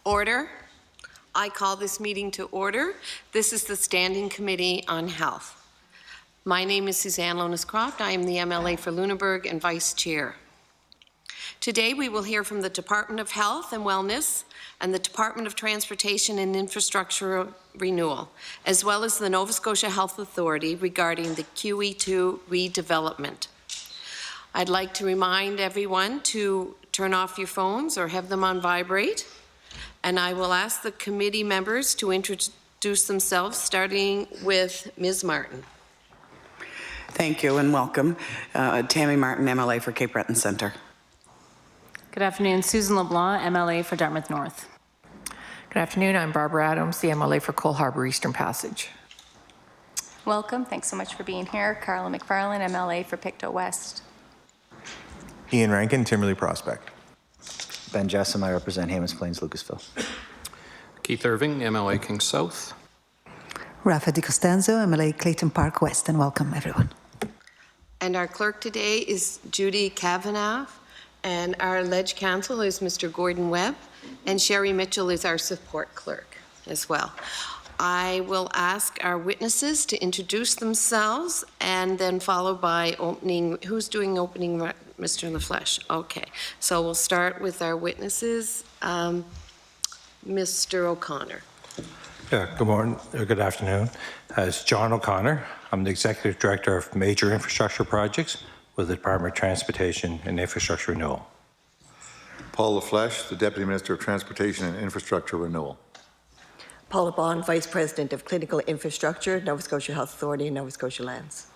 Order. I call this meeting to order. This is the Standing Committee on Health. My name is Suzanne Lonis-Croft. I am the MLA for Lunenburg and Vice Chair. Today we will hear from the Department of Health and Wellness and the Department of Transportation and Infrastructure Renewal, as well as the Nova Scotia Health Authority regarding the QEII redevelopment. I'd like to remind everyone to turn off your phones or have them on vibrate. And I will ask the committee members to introduce themselves, starting with Ms. Martin. Thank you and welcome. Tammy Martin, MLA for Cape Breton Centre. Good afternoon. Susan LeBlanc, MLA for Dartmouth North. Good afternoon. I'm Barbara Adams, the MLA for Cole Harbour Eastern Passage. Welcome. Thanks so much for being here. Carla McFarlane, MLA for Pictou West. Ian Rankin, Timberley Prospect. Ben Jessam, I represent Hammonds Plains, Lucasville. Keith Irving, MLA King South. Rafa Di Costanzo, MLA Clayton Park West, and welcome everyone. And our clerk today is Judy Kavanagh, and our ledge counsel is Mr. Gordon Webb, and Sherry Mitchell is our support clerk as well. I will ask our witnesses to introduce themselves and then followed by opening. Who's doing opening, Mr. LaFleche? Okay, so we'll start with our witnesses. Mr. O'Connor. Yeah, good morning, or good afternoon. It's John O'Connor. I'm the Executive Director of Major Infrastructure Projects with the Department of Transportation and Infrastructure Renewal. Paul LaFleche, the Deputy Minister of Transportation and Infrastructure Renewal. Paula Bond, Vice President of Clinical Infrastructure, Nova Scotia Health Authority, Nova Scotia Lands.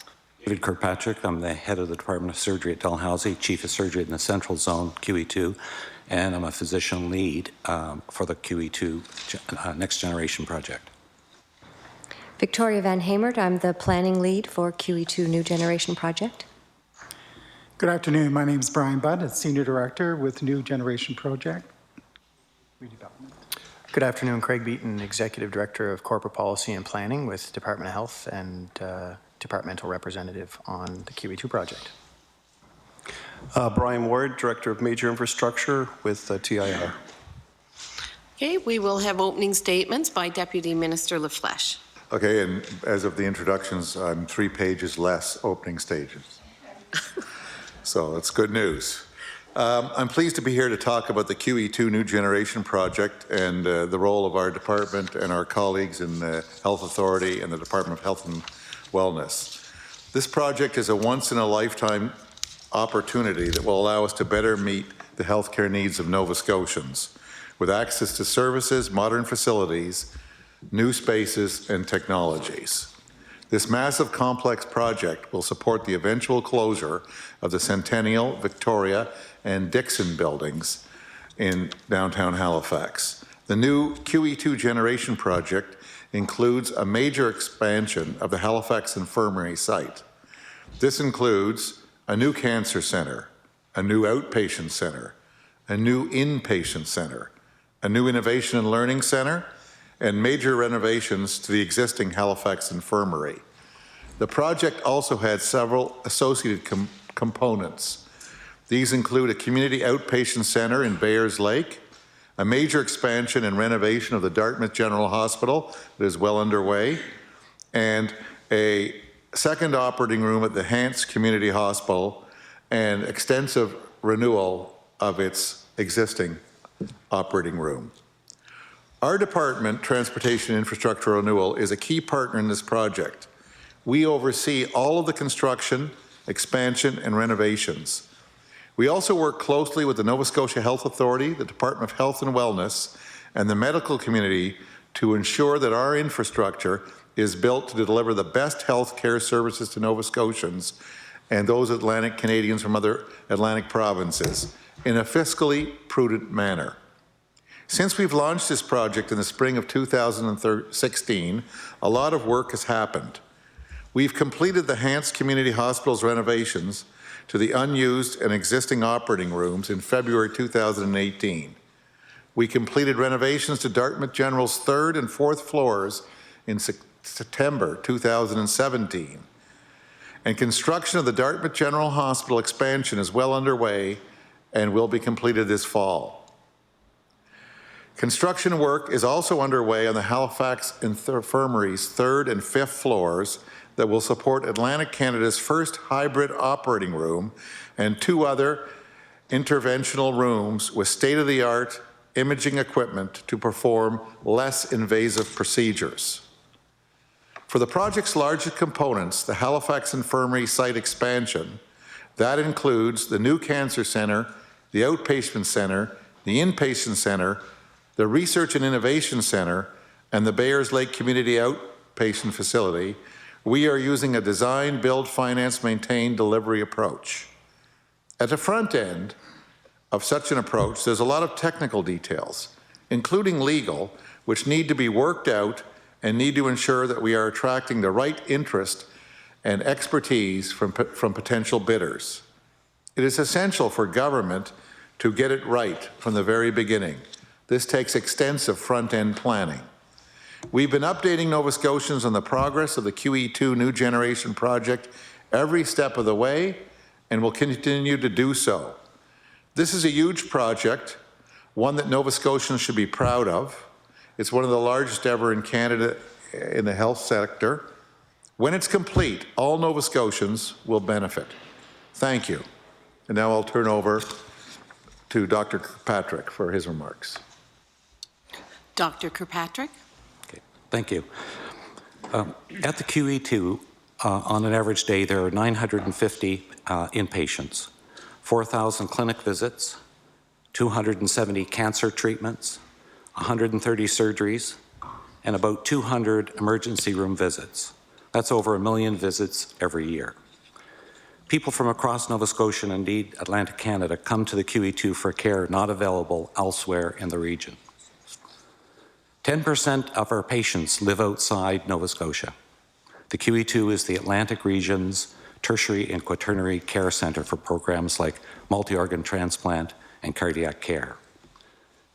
David Kirkpatrick, I'm the head of the Department of Surgery at Dalhousie, Chief of Surgery in the Central Zone, QE2, and I'm a physician lead for the QE2 Next Generation Project. Victoria Van Hamert, I'm the planning lead for QE2 New Generation Project. Good afternoon, my name is Brian Budd, Senior Director with New Generation Project. Redevelopment. Good afternoon, Craig Beaton, Executive Director of Corporate Policy and Planning with Department of Health and Departmental Representative on the QE2 project. Brian Ward, Director of Major Infrastructure with TIR. Okay, we will have opening statements by Deputy Minister LaFleche. Okay, and as of the introductions, I'm 3 pages less opening stages. So that's good news. I'm pleased to be here to talk about the QE2 New Generation Project and the role of our department and our colleagues in the Health Authority and the Department of Health and Wellness. This project is a once-in-a-lifetime opportunity that will allow us to better meet the healthcare needs of Nova Scotians with access to services, modern facilities, new spaces, and technologies. This massive complex project will support the eventual closure of the Centennial, Victoria, and Dixon buildings in downtown Halifax. The new QE2 Generation Project includes a major expansion of the Halifax Infirmary site. This includes a new cancer center, a new outpatient center, a new inpatient center, a new innovation and learning center, and major renovations to the existing Halifax Infirmary. The project also had several associated components. These include a community outpatient center in Bayers Lake, a major expansion and renovation of the Dartmouth General Hospital that is well underway, and a second operating room at the Hants Community Hospital, and extensive renewal of its existing operating room. Our department, Transportation Infrastructure Renewal, is a key partner in this project. We oversee all of the construction, expansion, and renovations. We also work closely with the Nova Scotia Health Authority, the Department of Health and Wellness, and the medical community to ensure that our infrastructure is built to deliver the best health care services to Nova Scotians and those Atlantic Canadians from other Atlantic provinces in a fiscally prudent manner. Since we've launched this project in the spring of 2016, a lot of work has happened. We've completed the Hants Community Hospital's renovations to the unused and existing operating rooms in February 2018. We completed renovations to Dartmouth General's 3rd and 4th floors in September 2017. And construction of the Dartmouth General Hospital expansion is well underway and will be completed this fall. Construction work is also underway on the Halifax Infirmary's 3rd and 5th floors that will support Atlantic Canada's first hybrid operating room and 2 other interventional rooms with state-of-the-art imaging equipment to perform less invasive procedures. For the project's largest components, the Halifax Infirmary site expansion, that includes the new cancer center, the outpatient center, the inpatient center, the Research and Innovation Center, and the Bayers Lake Community Outpatient Facility. We are using a design, build, finance, maintain, delivery approach. At the front end of such an approach, there's a lot of technical details. including legal, which need to be worked out and need to ensure that we are attracting the right interest and expertise from potential bidders. It is essential for government to get it right from the very beginning. This takes extensive front-end planning. We've been updating Nova Scotians on the progress of the QE2 New Generation project every step of the way, and will continue to do so. This is a huge project, one that Nova Scotians should be proud of. It's one of the largest ever in Canada in the health sector. When it's complete, all Nova Scotians will benefit. Thank you. And now I'll turn over to Dr. Kirkpatrick for his remarks. Dr. Kirkpatrick. Okay, thank you. At the QE2, on an average day, there are 950 inpatients, 4,000 clinic visits, 270 cancer treatments, 130 surgeries, and about 200 emergency room visits. That's over 1 million visits every year. People from across Nova Scotia and indeed Atlantic Canada come to the QE2 for care not available elsewhere in the region. 10% of our patients live outside Nova Scotia. The QE2 is the Atlantic region's tertiary and quaternary care centre for programs like multi-organ transplant and cardiac care.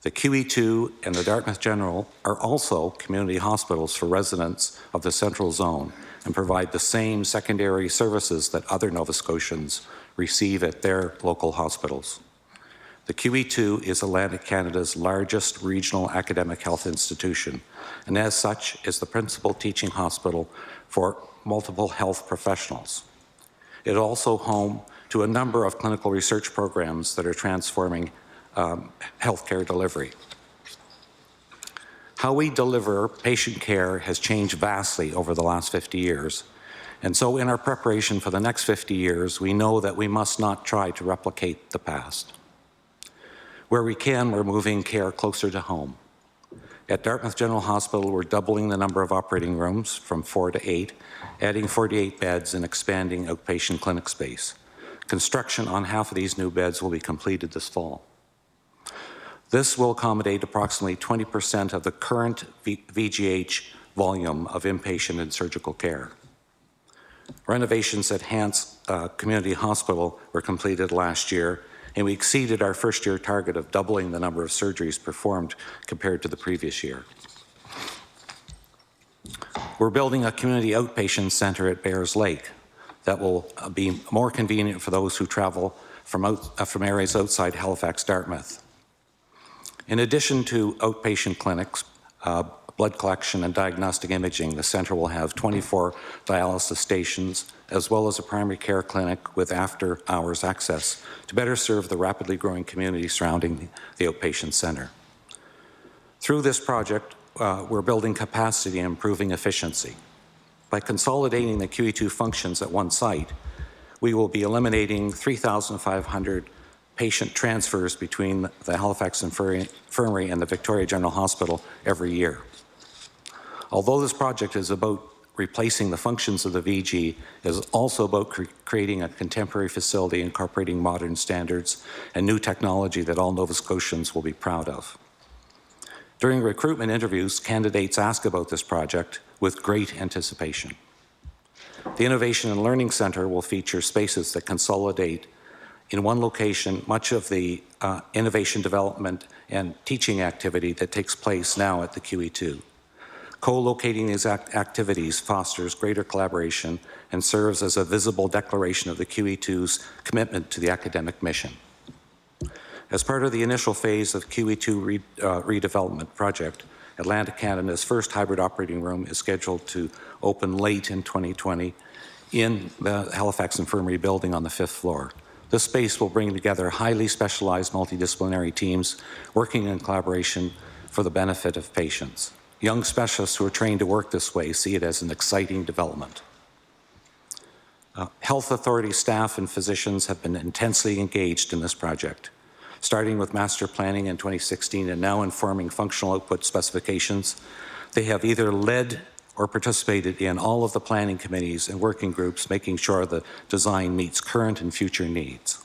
The QE2 and the Dartmouth General are also community hospitals for residents of the Central Zone and provide the same secondary services that other Nova Scotians receive at their local hospitals. The QE2 is Atlantic Canada's largest regional academic health institution, and as such is the principal teaching hospital for multiple health professionals. It is also home to a number of clinical research programs that are transforming healthcare delivery. How we deliver patient care has changed vastly over the last 50 years. And so in our preparation for the next 50 years, we know that we must not try to replicate the past. Where we can, we're moving care closer to home. At Dartmouth General Hospital, we're doubling the number of operating rooms from 4 to 8, adding 48 beds and expanding outpatient clinic space. Construction on half of these new beds will be completed this fall. This will accommodate approximately 20% of the current VGH volume of inpatient and surgical care. Renovations at Hants Community Hospital were completed last year, and we exceeded our first-year target of doubling the number of surgeries performed compared to the previous year. We're building a community outpatient center at Bears Lake that will be more convenient for those who travel from areas outside Halifax, Dartmouth. In addition to outpatient clinics, blood collection and diagnostic imaging, the center will have 24 dialysis stations, as well as a primary care clinic with after-hours access to better serve the rapidly growing community surrounding the outpatient center. Through this project, we're building capacity and improving efficiency. By consolidating the QE2 functions at one site, we will be eliminating 3,500 patient transfers between the Halifax Infirmary and the Victoria General Hospital every year. Although this project is about replacing the functions of the VG, it is also about creating a contemporary facility incorporating modern standards and new technology that all Nova Scotians will be proud of. During recruitment interviews, candidates ask about this project with great anticipation. The Innovation and Learning Centre will feature spaces that consolidate in one location much of the innovation development and teaching activity that takes place now at the QE2. Co-locating these activities fosters greater collaboration and serves as a visible declaration of the QE2's commitment to the academic mission. As part of the initial phase of QE2 redevelopment project, Atlantic Canada's first hybrid operating room is scheduled to open late in 2020 in the Halifax Infirmary building on the 5th floor. This space will bring together highly specialized multidisciplinary teams working in collaboration for the benefit of patients. Young specialists who are trained to work this way see it as an exciting development. Health authority staff and physicians have been intensely engaged in this project, starting with master planning in 2016 and now informing functional output specifications. They have either led or participated in all of the planning committees and working groups, making sure the design meets current and future needs.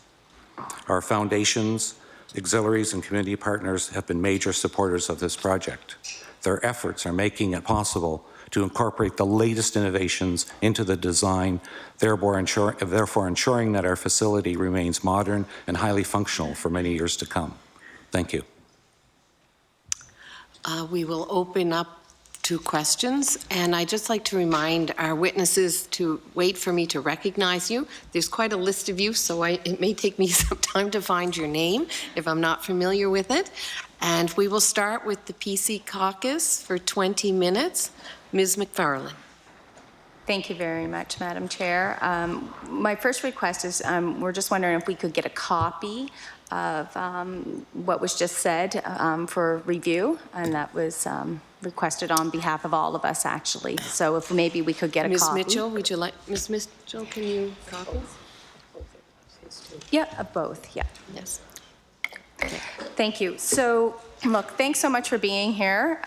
Our foundations, auxiliaries, and community partners have been major supporters of this project. Their efforts are making it possible to incorporate the latest innovations into the design, therefore ensuring that our facility remains modern and highly functional for many years to come. Thank you. We will open up to questions, and I'd just like to remind our witnesses to wait for me to recognize you. There's quite a list of you, so it may take me some time to find your name if I'm not familiar with it. And we will start with the PC Caucus for 20 minutes. Ms. McFarlane. Thank you very much, Madam Chair. My first request is we're just wondering if we could get a copy of what was just said for review, and that was requested on behalf of all of us, actually. So if maybe we could get a Ms. copy. Ms. Mitchell, would you like, Ms. Mitchell, can you copy? Yeah, of both, yeah. Yes. Thank you. So, look, thanks so much for being here.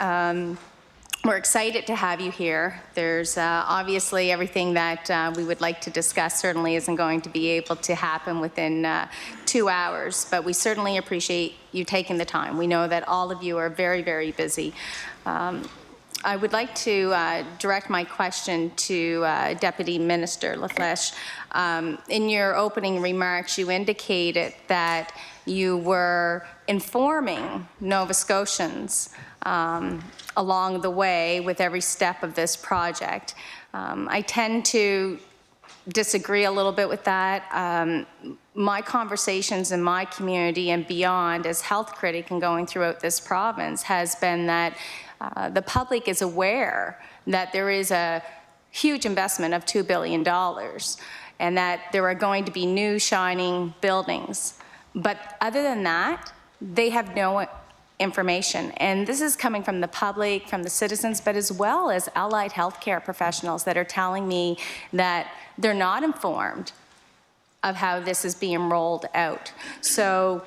We're excited to have you here. There's obviously everything that we would like to discuss certainly isn't going to be able to happen within 2 hours, but we certainly appreciate you taking the time. We know that all of you are very, very busy. I would like to direct my question to Deputy Minister LaFlèche. In your opening remarks, you indicated that you were informing Nova Scotians along the way with every step of this project. I tend to disagree a little bit with that. My conversations in my community and beyond as health critic and going throughout this province has been that the public is aware that there is a huge investment of $2 billion and that there are going to be new shining buildings. But other than that, they have no information. And this is coming from the public, from the citizens, but as well as allied healthcare professionals that are telling me that they're not informed of how this is being rolled out. So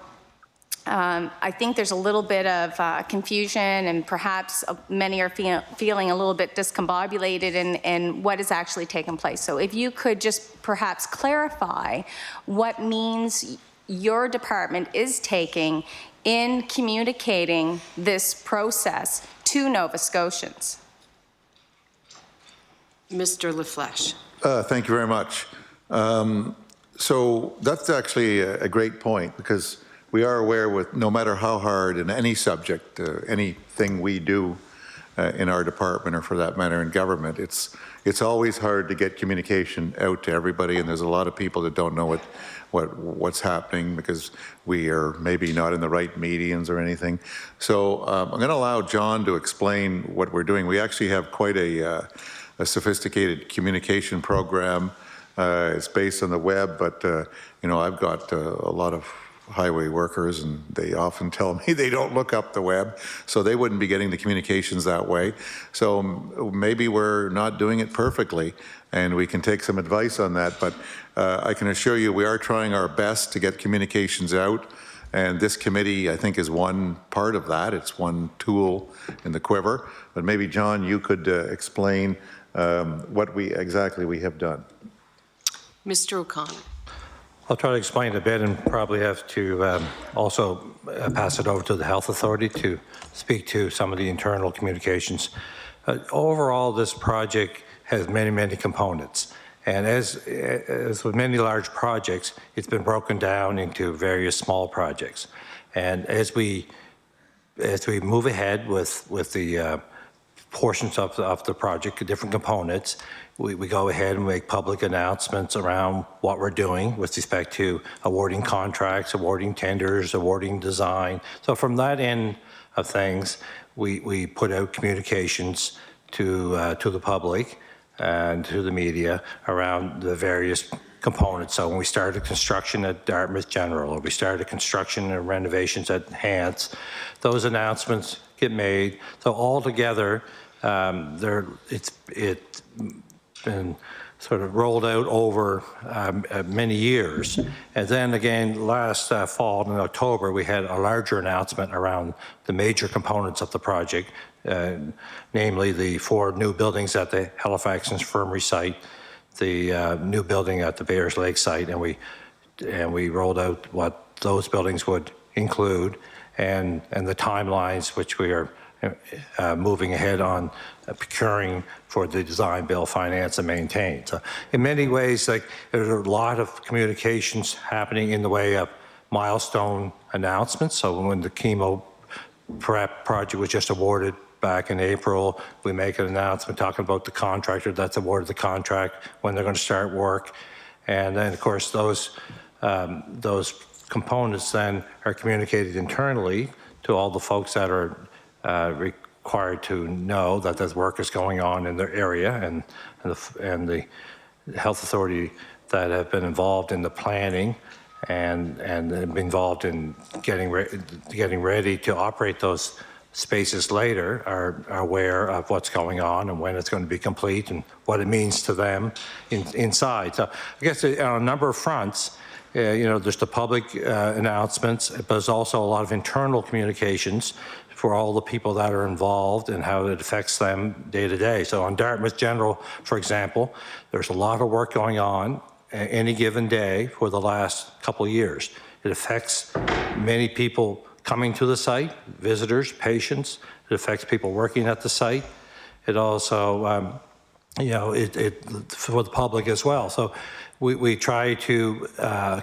I think there's a little bit of confusion, and perhaps many are feeling a little bit discombobulated in what is actually taking place. So if you could just perhaps clarify what means your department is taking in communicating this process to Nova Scotians. Mr. LaFlèche. Thank you very much. So that's actually a great point, because we are aware with no matter how hard in any subject, anything we do in our department, or for that matter in government, it's always hard to get communication out to everybody, and there's a lot of people that don't know what's happening because we are maybe not in the right medians or anything. So I'm going to allow John to explain what we're doing. We actually have quite a sophisticated communication program. It's based on the web, but you know, I've got a lot of highway workers, and they often tell me they don't look up the web, so they wouldn't be getting the communications that way. So maybe we're not doing it perfectly, and we can take some advice on that, but I can assure you we are trying our best to get communications out, and this committee, I think, is one part of that. It's one tool in the quiver, but maybe, John, you could explain what exactly we have done. Mr. O'Connor. I'll try to explain a bit, and probably have to also pass it over to the Health Authority to speak to some of the internal communications. Overall, this project has many, many components. And as with many large projects, it's been broken down into various small projects. And as we move ahead with the portions of the project, different components, we go ahead and make public announcements around what we're doing with respect to awarding contracts, awarding tenders, awarding design. So from that end of things, we put out communications to the public and to the media around the various components. So when we started construction at Dartmouth General, or we started construction and renovations at Hants, those announcements get made. So altogether, it's been sort of rolled out over many years. And then again, last fall in October, we had a larger announcement around the major components of the project, namely the 4 new buildings at the Halifax Infirmary site, the new building at the Bayers Lake site, and we rolled out what those buildings would include, and the timelines which we are moving ahead on procuring for the design, build, finance, and maintain. So in many ways, like, there's a lot of communications happening in the way of milestone announcements. So when the chemo prep project was just awarded back in April, we make an announcement talking about the contractor that's awarded the contract, when they're going to start work. And then, of course, those components then are communicated internally to all the folks that are required to know that this work is going on in their area, and the health authority that have been involved in the planning and have been involved in getting ready to operate those spaces later are aware of what's going on and when it's going to be complete and what it means to them inside. So I guess on a number of fronts, there's the public announcements, but there's also a lot of internal communications for all the people that are involved and how it affects them day to day. So on Dartmouth General, for example, there's a lot of work going on any given day for the last couple of years. It affects many people coming to the site, visitors, patients. It affects people working at the site. It also, for the public as well. So we try to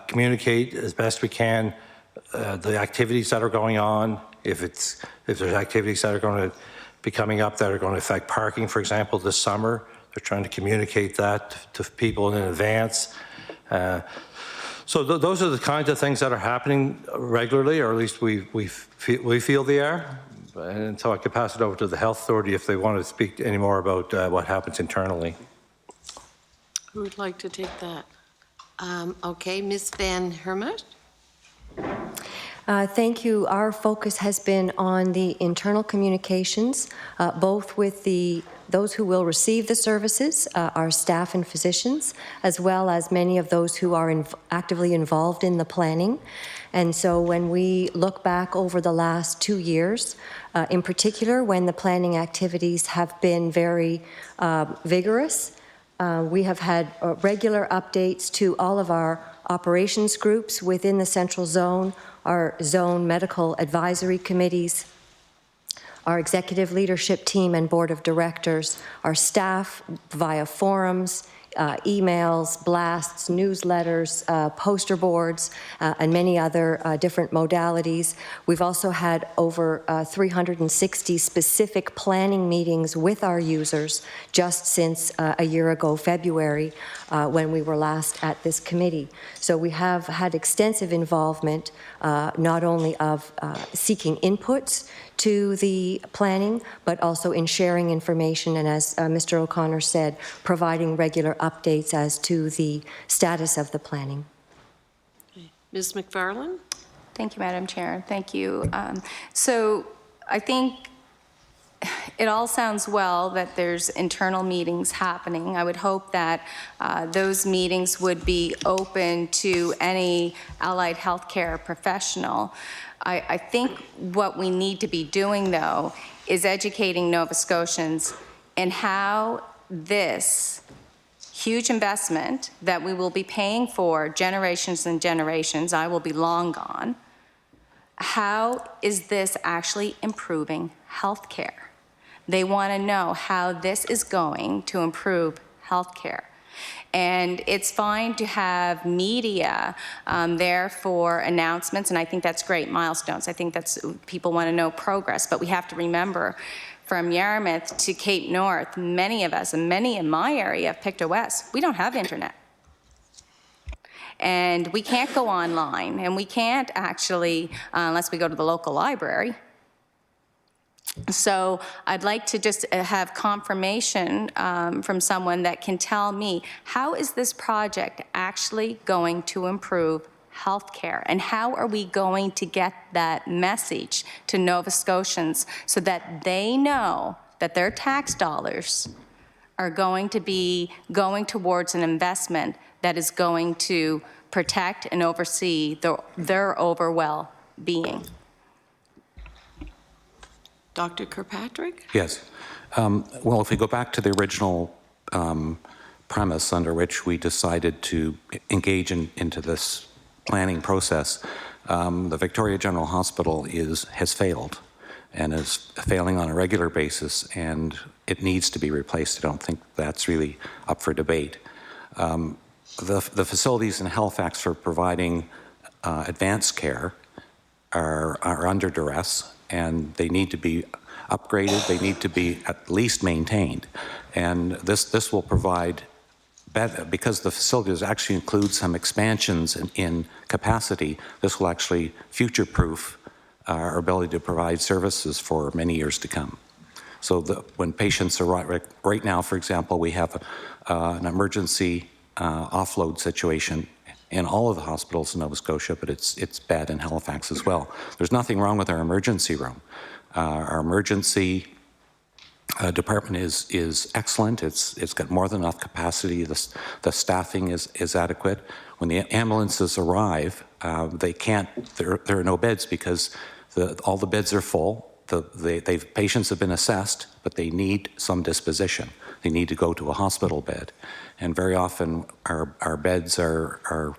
communicate as best we can the activities that are going on. If there's activities that are going to be coming up that are going to affect parking, for example, this summer, they're trying to communicate that to people in advance. So those are the kinds of things that are happening regularly, or at least we feel they are. And so I could pass it over to the Health Authority if they want to speak any more about what happens internally. Who would like to take that? Okay, Ms. Van Hermert. Thank you. Our focus has been on the internal communications, both with those who will receive the services, our staff and physicians, as well as many of those who are actively involved in the planning. And so when we look back over the last 2 years, in particular when the planning activities have been very vigorous, we have had regular updates to all of our operations groups within the Central Zone, our zone medical advisory committees, our executive leadership team and board of directors, our staff via forums, emails, blasts, newsletters, poster boards, and many other different modalities. We've also had over 360 specific planning meetings with our users just since a year ago, February, when we were last at this committee. So we have had extensive involvement, not only of seeking inputs to the planning, but also in sharing information and, as Mr. O'Connor said, providing regular updates as to the status of the planning. Okay. Ms. McFarland? Thank you, Madam Chair. Thank you. So I think it all sounds well that there's internal meetings happening. I would hope that those meetings would be open to any allied healthcare professional. I think what we need to be doing, though, is educating Nova Scotians in how this huge investment that we will be paying for generations and generations, I will be long gone, how is this actually improving healthcare? They want to know how this is going to improve healthcare. And it's fine to have media there for announcements, and I think that's great, milestones. I think that's, people want to know progress, but we have to remember from Yarmouth to Cape North, many of us, and many in my area of Pictou West, we don't have internet. And we can't go online, and we can't actually, unless we go to the local library. So I'd like to just have confirmation from someone that can tell me, how is this project actually going to improve healthcare? And how are we going to get that message to Nova Scotians so that they know that their tax dollars are going to be going towards an investment that is going to protect and oversee their overall well-being? Dr. Kirkpatrick? Yes. Well, if we go back to the original premise under which we decided to engage into this planning process, The Victoria General Hospital has failed and is failing on a regular basis, and it needs to be replaced. I don't think that's really up for debate. The facilities in Halifax for providing advanced care are under duress, and they need to be upgraded. They need to be at least maintained. And this will provide better, because the facilities actually include some expansions in capacity. This will actually future-proof our ability to provide services for many years to come. So when patients arrive, right now, for example, we have an emergency offload situation in all of the hospitals in Nova Scotia, but it's bad in Halifax as well. There's nothing wrong with our emergency room. Our emergency department is excellent. It's got more than enough capacity. The staffing is adequate. When the ambulances arrive, they can't. There are no beds because all the beds are full. Patients have been assessed, but they need some disposition. They need to go to a hospital bed, and very often our beds are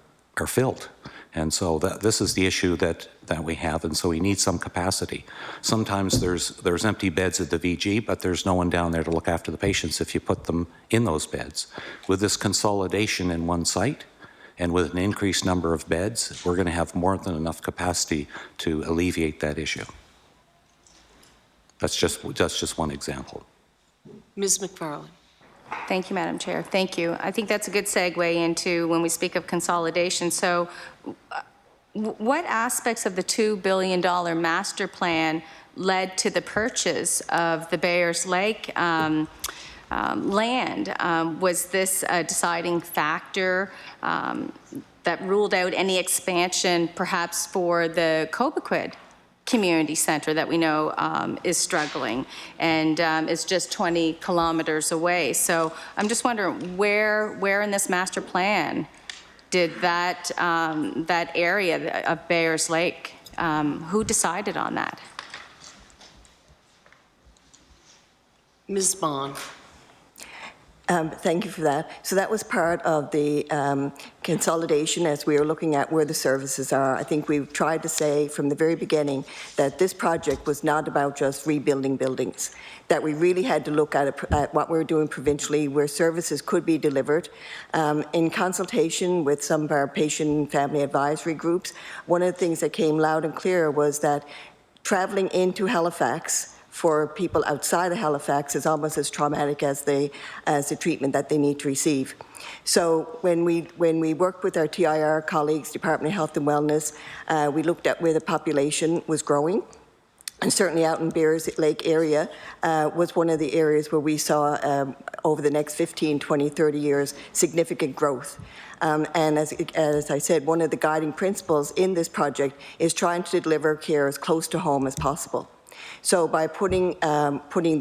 filled. And so this is the issue that we have, and so we need some capacity. Sometimes there's empty beds at the VG, but there's no one down there to look after the patients if you put them in those beds. With this consolidation in one site, and with an increased number of beds, we're going to have more than enough capacity to alleviate that issue. That's just one example. Ms. McFarland. Thank you, Madam Chair. Thank you. I think that's a good segue into when we speak of consolidation. So what aspects of the $2 billion master plan led to the purchase of the Bayers Lake land? Was this a deciding factor that ruled out any expansion perhaps for the Cobequid Community Center that we know is struggling and is just 20 kilometers away? So I'm just wondering where in this master plan did that area of Bayers Lake, who decided on that? Ms. Bond. Thank you for that. So that was part of the consolidation as we were looking at where the services are. I think we've tried to say from the very beginning that this project was not about just rebuilding buildings, that we really had to look at what we were doing provincially, where services could be delivered. In consultation with some of our patient and family advisory groups, one of the things that came loud and clear was that travelling into Halifax for people outside of Halifax is almost as traumatic as the treatment that they need to receive. So when we worked with our TIR colleagues, Department of Health and Wellness, we looked at where the population was growing. And certainly out in Bayers Lake area was one of the areas where we saw over the next 15, 20, 30 years, significant growth. And as I said, one of the guiding principles in this project is trying to deliver care as close to home as possible. So by putting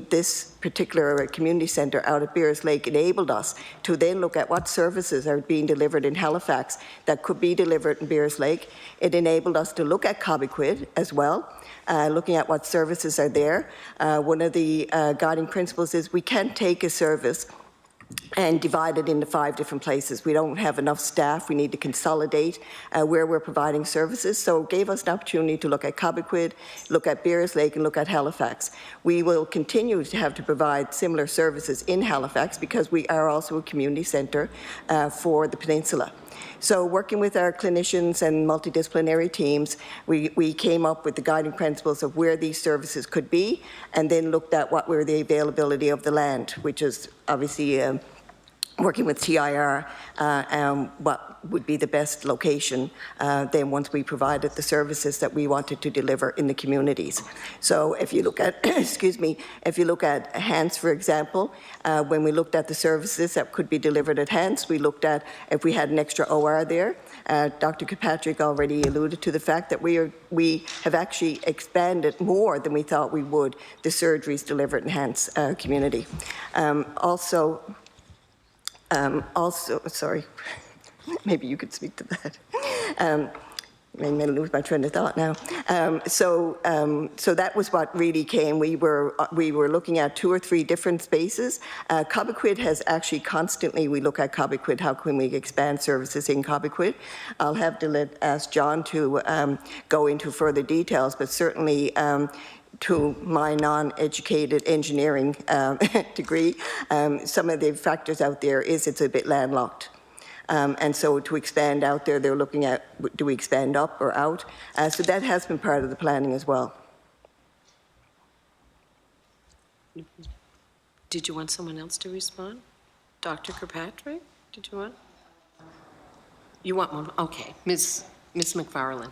this particular community centre out at Bayers Lake enabled us to then look at what services are being delivered in Halifax that could be delivered in Bayers Lake. It enabled us to look at Cobequid as well, looking at what services are there. One of the guiding principles is we can't take a service and divide it into 5 different places. We don't have enough staff. We need to consolidate where we're providing services. So it gave us an opportunity to look at Cobequid, look at Bayers Lake, and look at Halifax. We will continue to have to provide similar services in Halifax because we are also a community centre for the peninsula. So working with our clinicians and multidisciplinary teams, we came up with the guiding principles of where these services could be, and then looked at what were the availability of the land, which is obviously working with TIR, what would be the best location then once we provided the services that we wanted to deliver in the communities. So if you look at, excuse me, if you look at Hants, for example, when we looked at the services that could be delivered at Hants, we looked at if we had an extra OR there. Dr. Kirkpatrick already alluded to the fact that we have actually expanded more than we thought we would the surgeries delivered in Hants community. Also, sorry, maybe you could speak to that. I'm going to lose my train of thought now. So that was what really came. We were looking at 2 or 3 different spaces. Cobequid has actually constantly, we look at Cobequid, how can we expand services in Cobequid? I'll have to ask John to go into further details, but certainly to my non-educated engineering degree, some of the factors out there is it's a bit landlocked. And so to expand out there, they're looking at, do we expand up or out? So that has been part of the planning as well. Did you want someone else to respond? Dr. Kirkpatrick, did you want? You want one? Okay. Ms. McFarland.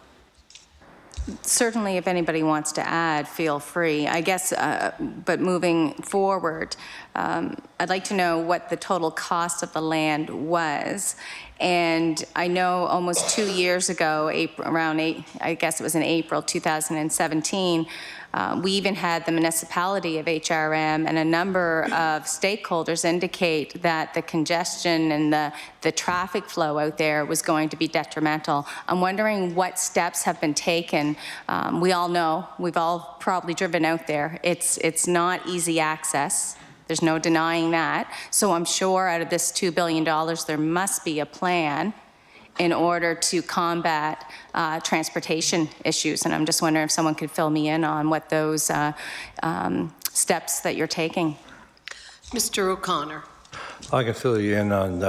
Certainly, if anybody wants to add, feel free. I guess, but moving forward, I'd like to know what the total cost of the land was. And I know almost 2 years ago, I guess it was in April 2017, we even had the municipality of HRM and a number of stakeholders indicate that the congestion and the traffic flow out there was going to be detrimental. I'm wondering what steps have been taken. We all know, we've all probably driven out there. It's not easy access. There's no denying that. So I'm sure out of this $2 billion, there must be a plan in order to combat transportation issues. And I'm just wondering if someone could fill me in on what those steps that you're taking. Mr. O'Connor. I can fill you in on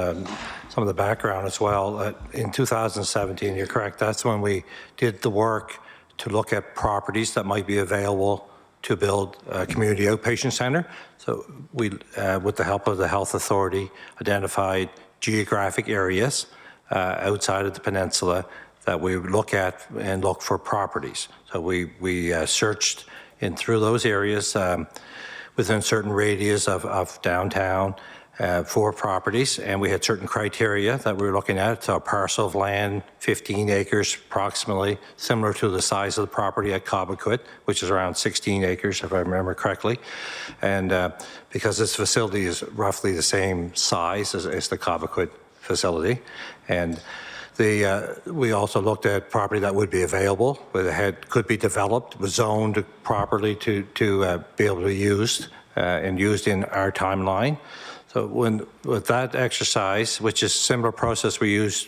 some of the background as well. In 2017, you're correct, that's when we did the work to look at properties that might be available to build a community outpatient center. So we, with the help of the Health Authority, identified geographic areas outside of the peninsula that we would look at and look for properties. So we searched in through those areas within certain radius of downtown for properties, and we had certain criteria that we were looking at. So a parcel of land, 15 acres approximately, similar to the size of the property at Cobequid, which is around 16 acres if I remember correctly. And because this facility is roughly the same size as the Cobequid facility, and we also looked at property that would be available, could be developed, was zoned properly to be able to be used and used in our timeline. So with that exercise, which is a similar process we use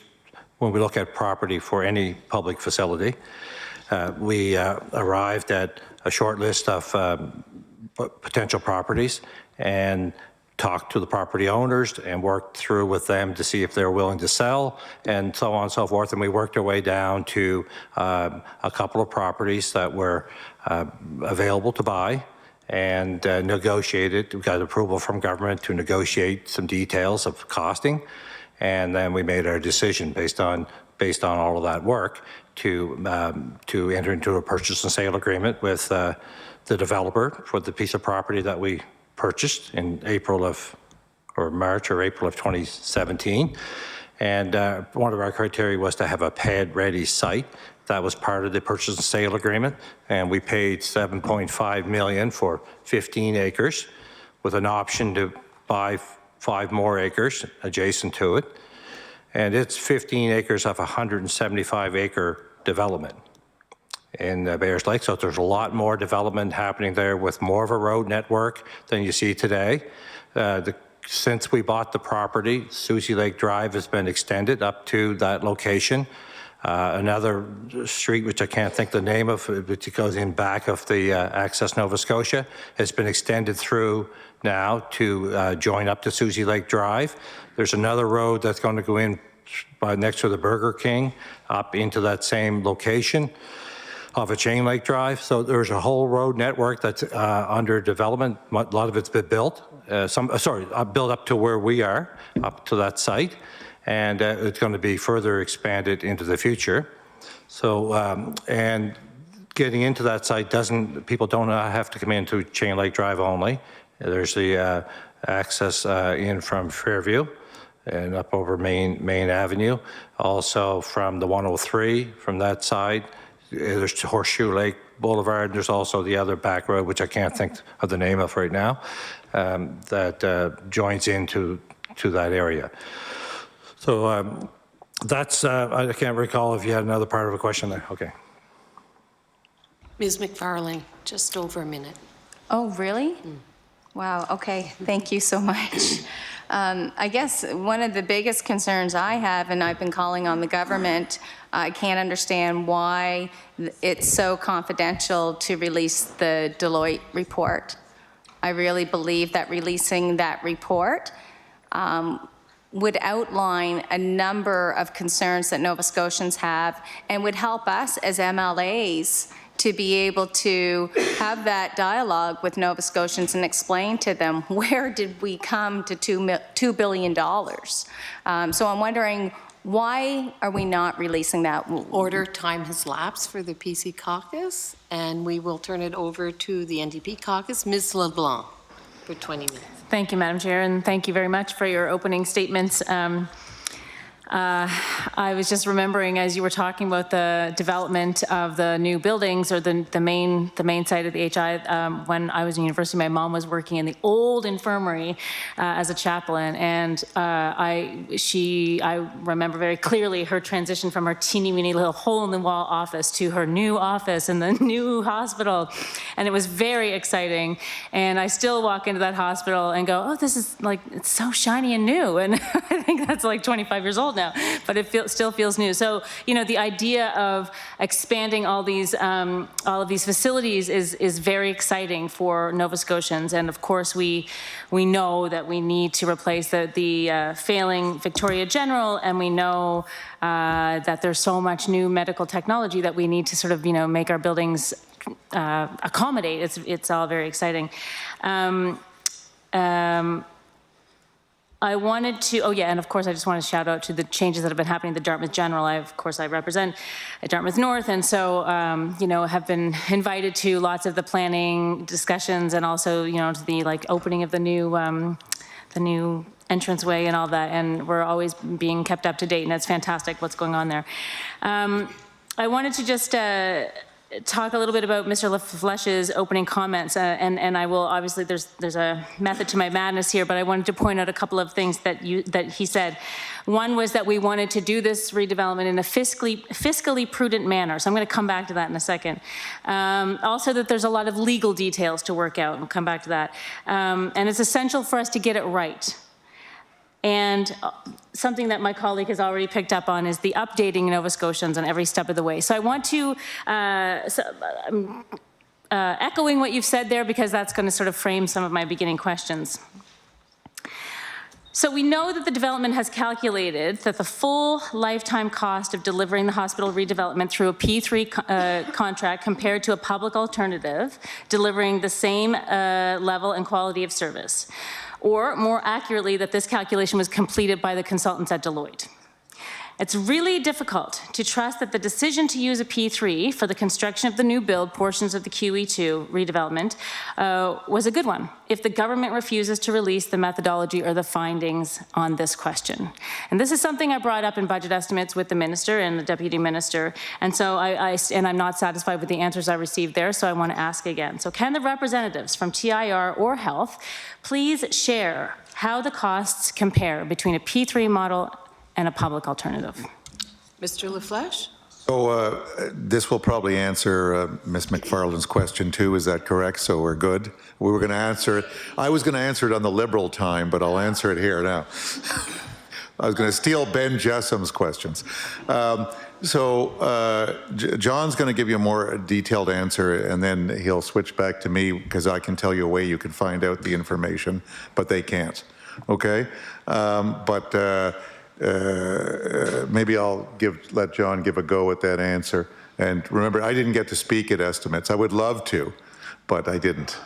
when we look at property for any public facility, we arrived at a short list of potential properties and talked to the property owners and worked through with them to see if they're willing to sell and so on and so forth. And we worked our way down to a couple of properties that were available to buy and negotiated. We got approval from government to negotiate some details of costing. And then we made our decision based on all of that work to enter into a purchase and sale agreement with the developer for the piece of property that we purchased in March or April of 2017. And one of our criteria was to have a pad-ready site. That was part of the purchase and sale agreement. And we paid $7.5 million for 15 acres with an option to buy 5 more acres adjacent to it. And it's 15 acres of 175-acre development in Bayers Lake. So there's a lot more development happening there with more of a road network than you see today. Since we bought the property, Susie Lake Drive has been extended up to that location. Another street, which I can't think the name of, which goes in back of the Access Nova Scotia, has been extended through now to join up to Susie Lake Drive. There's another road that's going to go in next to the Burger King up into that same location off of Chain Lake Drive. So there's a whole road network that's under development. A lot of it's been built. Built up to where we are, up to that site. And it's going to be further expanded into the future. So, and getting into that site people don't have to come into Chain Lake Drive only. There's the access in from Fairview and up over Main Avenue. Also from the 103, from that side, there's Horseshoe Lake Boulevard. There's also the other back road, which I can't think of the name of right now, that joins into that area. So That's, I can't recall if you had another part of a question there. Okay. Ms. McFarlane, just over a minute. Oh, really? Wow, okay, thank you so much. I guess one of the biggest concerns I have, and I've been calling on the government, I can't understand why it's so confidential to release the Deloitte report. I really believe that releasing that report would outline a number of concerns that Nova Scotians have and would help us as MLAs to be able to have that dialogue with Nova Scotians and explain to them where did we come to $2 billion. So I'm wondering, why are we not releasing that? Order, time has lapsed for the PC Caucus, and we will turn it over to the NDP Caucus. Ms. LeBlanc for 20 minutes. Thank you, Madam Chair, and thank you very much for your opening statements. I was just remembering as you were talking about the development of the new buildings or the main site of the HI. When I was in university, my mom was working in the old infirmary as a chaplain, and I remember very clearly her transition from her teeny weeny little hole in the wall office to her new office in the new hospital, and it was very exciting. And I still walk into that hospital and go, oh, this is like, it's so shiny and new, and I think that's like 25 years old now, but it still feels new. So, you know, the idea of expanding all of these facilities is very exciting for Nova Scotians. And of course, we know that we need to replace the failing Victoria General, and we know that there's so much new medical technology that we need to sort of, you know, make our buildings accommodate. It's all very exciting. I wanted to, oh yeah, and of course I just want to shout out to the changes that have been happening at the Dartmouth General. I represent Dartmouth North, and so, you know, have been invited to lots of the planning discussions, and also, you know, to the like opening of the new entranceway and all that, and we're always being kept up to date, and it's fantastic what's going on there. I wanted to just talk a little bit about Mr. LaFlèche's opening comments, and I will obviously, there's a method to my madness here, but I wanted to point out a couple of things that he said. One was that we wanted to do this redevelopment in a fiscally prudent manner, so I'm going to come back to that in a second. Also that there's a lot of legal details to work out, and we'll come back to that. And it's essential for us to get it right. And something that my colleague has already picked up on is the updating Nova Scotians on every step of the way. So I want to, echoing what you've said there, because that's going to sort of frame some of my beginning questions. So we know that the development has calculated that the full lifetime cost of delivering the hospital redevelopment through a P3 contract compared to a public alternative delivering the same level and quality of service. Or more accurately, that this calculation was completed by the consultants at Deloitte. It's really difficult to trust that the decision to use a P3 for the construction of the new build portions of the QE2 redevelopment was a good one if the government refuses to release the methodology or the findings on this question. And this is something I brought up in budget estimates with the minister and the deputy minister, and so I'm not satisfied with the answers I received there, so I want to ask again. So can the representatives from TIR or Health please share how the costs compare between a P3 model and a public alternative? Mr. LaFlèche? So this will probably answer Ms. McFarlane's question too, is that correct? So we're good? We were going to answer it. I was going to answer it on the Liberal time, but I'll answer it here now. I was going to steal Ben Jessum's questions. John's going to give you a more detailed answer, and then he'll switch back to me, because I can tell you a way you can find out the information, but they can't. Okay? Maybe I'll let John give a go at that answer. And remember, I didn't get to speak at estimates. I would love to, but I didn't.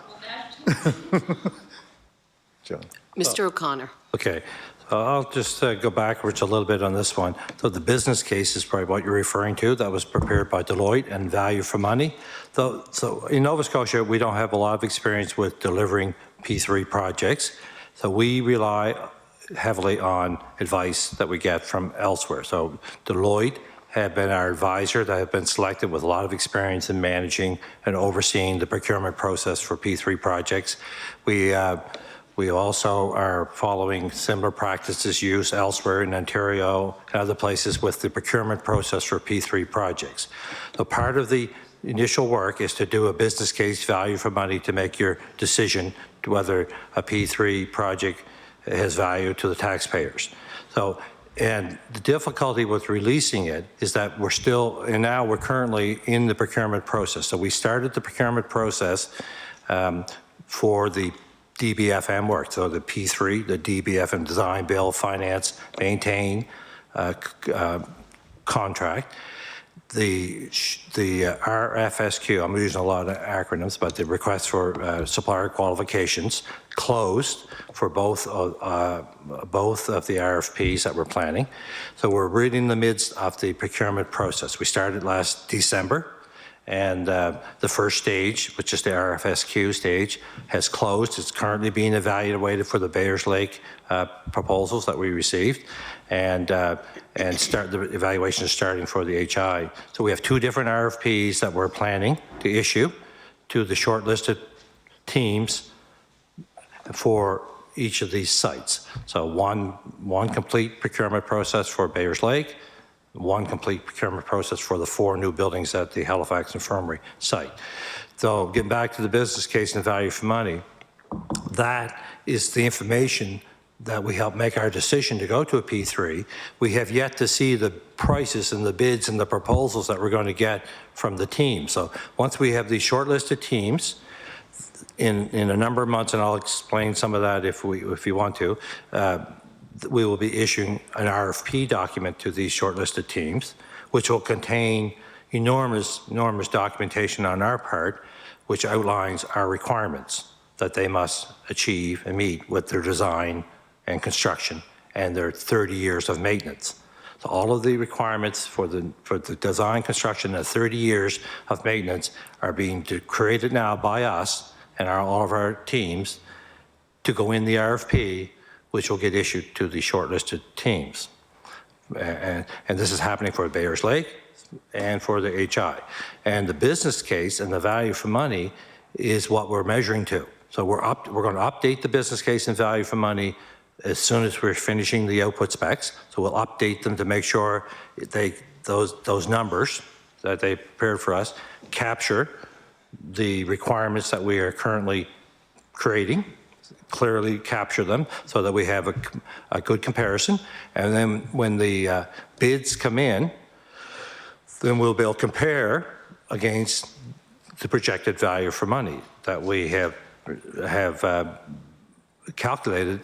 John. Mr. O'Connor. Okay. I'll just go backwards a little bit on this one. So the business case is probably what you're referring to. That was prepared by Deloitte and value for money. So in Nova Scotia, we don't have a lot of experience with delivering P3 projects. So we rely heavily on advice that we get from elsewhere. So Deloitte have been our advisor. They have been selected with a lot of experience in managing and overseeing the procurement process for P3 projects. We We also are following similar practices used elsewhere in Ontario and other places with the procurement process for P3 projects. So part of the initial work is to do a business case value for money to make your decision to whether a P3 project has value to the taxpayers. So, and the difficulty with releasing it is that we're still, and now we're currently in the procurement process. So we started the procurement process for the DBFM work, so the P3, the DBFM design, build, finance, maintain contract. The RFSQ, I'm using a lot of acronyms, but the request for supplier qualifications closed for both of the RFPs that we're planning. So we're really in the midst of the procurement process. We started last December, and the first stage, which is the RFSQ stage, has closed. It's currently being evaluated for the Bayers Lake proposals that we received, and the evaluation is starting for the HI. So we have 2 different RFPs that we're planning to issue to the shortlisted teams for each of these sites. So one complete procurement process for Bayers Lake, one complete procurement process for the 4 new buildings at the Halifax Infirmary site. So getting back to the business case and value for money, that is the information that we help make our decision to go to a P3. We have yet to see the prices and the bids and the proposals that we're going to get from the team. So once we have these shortlisted teams in a number of months, and I'll explain some of that if you want to, we will be issuing an RFP document to these shortlisted teams, which will contain enormous documentation on our part, which outlines our requirements that they must achieve and meet with their design and construction and their 30 years of maintenance. So all of the requirements for the design, construction, and 30 years of maintenance are being created now by us and all of our teams to go in the RFP, which will get issued to the shortlisted teams. And this is happening for Bayers Lake and for the HI. And the business case and the value for money is what we're measuring to. So we're going to update the business case and value for money as soon as we're finishing the output specs. So we'll update them to make sure those numbers that they prepared for us capture the requirements that we are currently creating, clearly capture them so that we have a good comparison. And then when the bids come in, then we'll be able to compare against the projected value for money that we have calculated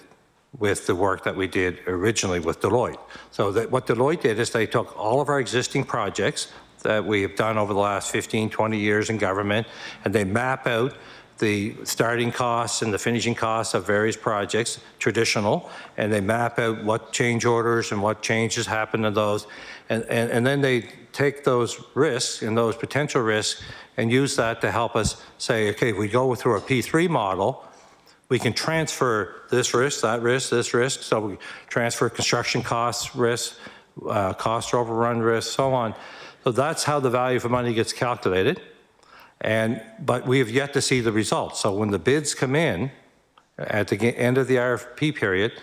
with the work that we did originally with Deloitte. So what Deloitte did is they took all of our existing projects that we have done over the last 15, 20 years in government, and they map out the starting costs and the finishing costs of various projects, traditional, and they map out what change orders and what changes happen to those. And then they take those risks and those potential risks and use that to help us say, okay, if we go through a P3 model, we can transfer this risk, that risk, this risk. So we transfer construction costs risk, cost overrun risk, so on. So that's how the value for money gets calculated. But we have yet to see the results. So when the bids come in at the end of the RFP period,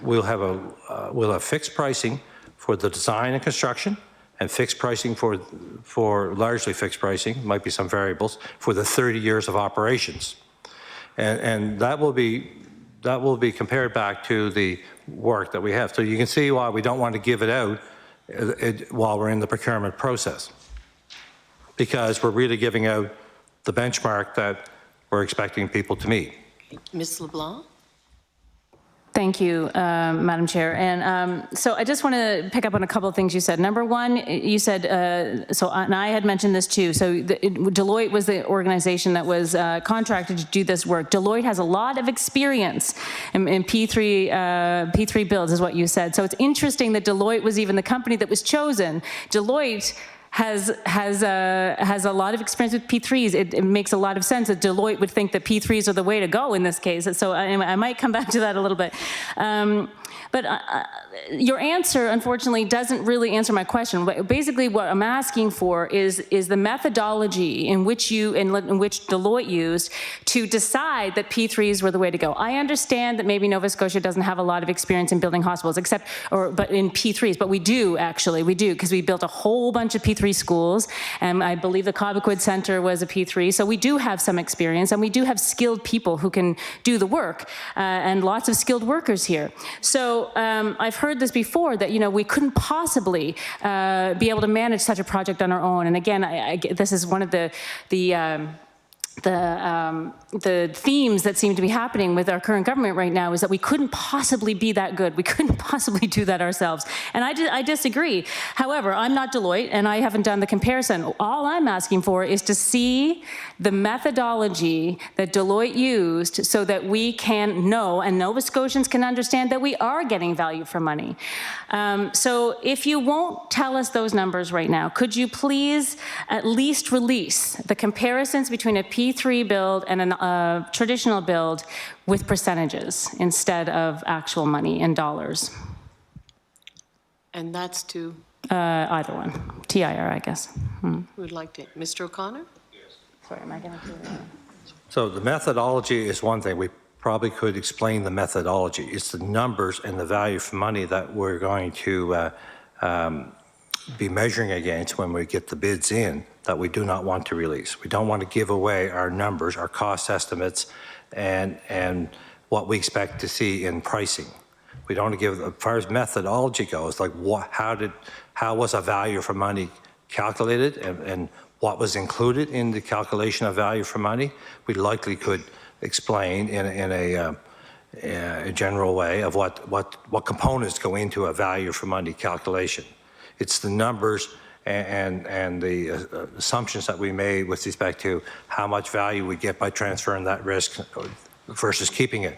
we'll have fixed pricing for the design and construction, and fixed pricing for largely fixed pricing, might be some variables, for the 30 years of operations. And that will be compared back to the work that we have. So you can see why we don't want to give it out while we're in the procurement process, because we're really giving out the benchmark that we're expecting people to meet. Ms. LeBlanc? Thank you, Madam Chair. And so I just want to pick up on a couple of things you said. Number one, you said, and I had mentioned this too, so Deloitte was the organization that was contracted to do this work. Deloitte has a lot of experience in P3 builds, is what you said. So it's interesting that Deloitte was even the company that was chosen. Deloitte has a lot of experience with P3s. It makes a lot of sense that Deloitte would think that P3s are the way to go in this case. So I might come back to that a little bit. But your answer, unfortunately, doesn't really answer my question. Basically, what I'm asking for is the methodology in which Deloitte used to decide that P3s were the way to go. I understand that maybe Nova Scotia doesn't have a lot of experience in building hospitals, but in P3s, but we do, because we built a whole bunch of P3 schools, and I believe the Cobequid Center was a P3, so we do have some experience, and we do have skilled people who can do the work, and lots of skilled workers here. So I've heard this before, that we couldn't possibly be able to manage such a project on our own. And again, this is one of the themes that seem to be happening with our current government right now, is that we couldn't possibly be that good. We couldn't possibly do that ourselves. And I disagree. However, I'm not Deloitte, and I haven't done the comparison. All I'm asking for is to see the methodology that Deloitte used so that we can know, and Nova Scotians can understand, that we are getting value for money. So if you won't tell us those numbers right now, could you please at least release the comparisons between a P3 build and a traditional build with percentages instead of actual money in dollars? And that's to? Either one. TIR, I guess. Who would like to? Mr. O'Connor? Sorry, am I going to do that? So the methodology is one thing. We probably could explain the methodology. It's the numbers and the value for money that we're going to be measuring against when we get the bids in, that we do not want to release. We don't want to give away our numbers, our cost estimates, and what we expect to see in pricing. We don't want to give, as far as methodology goes, like how was a value for money calculated, and what was included in the calculation of value for money. We likely could explain in a general way of what components go into a value for money calculation. It's the numbers and the assumptions that we made with respect to how much value we get by transferring that risk versus keeping it.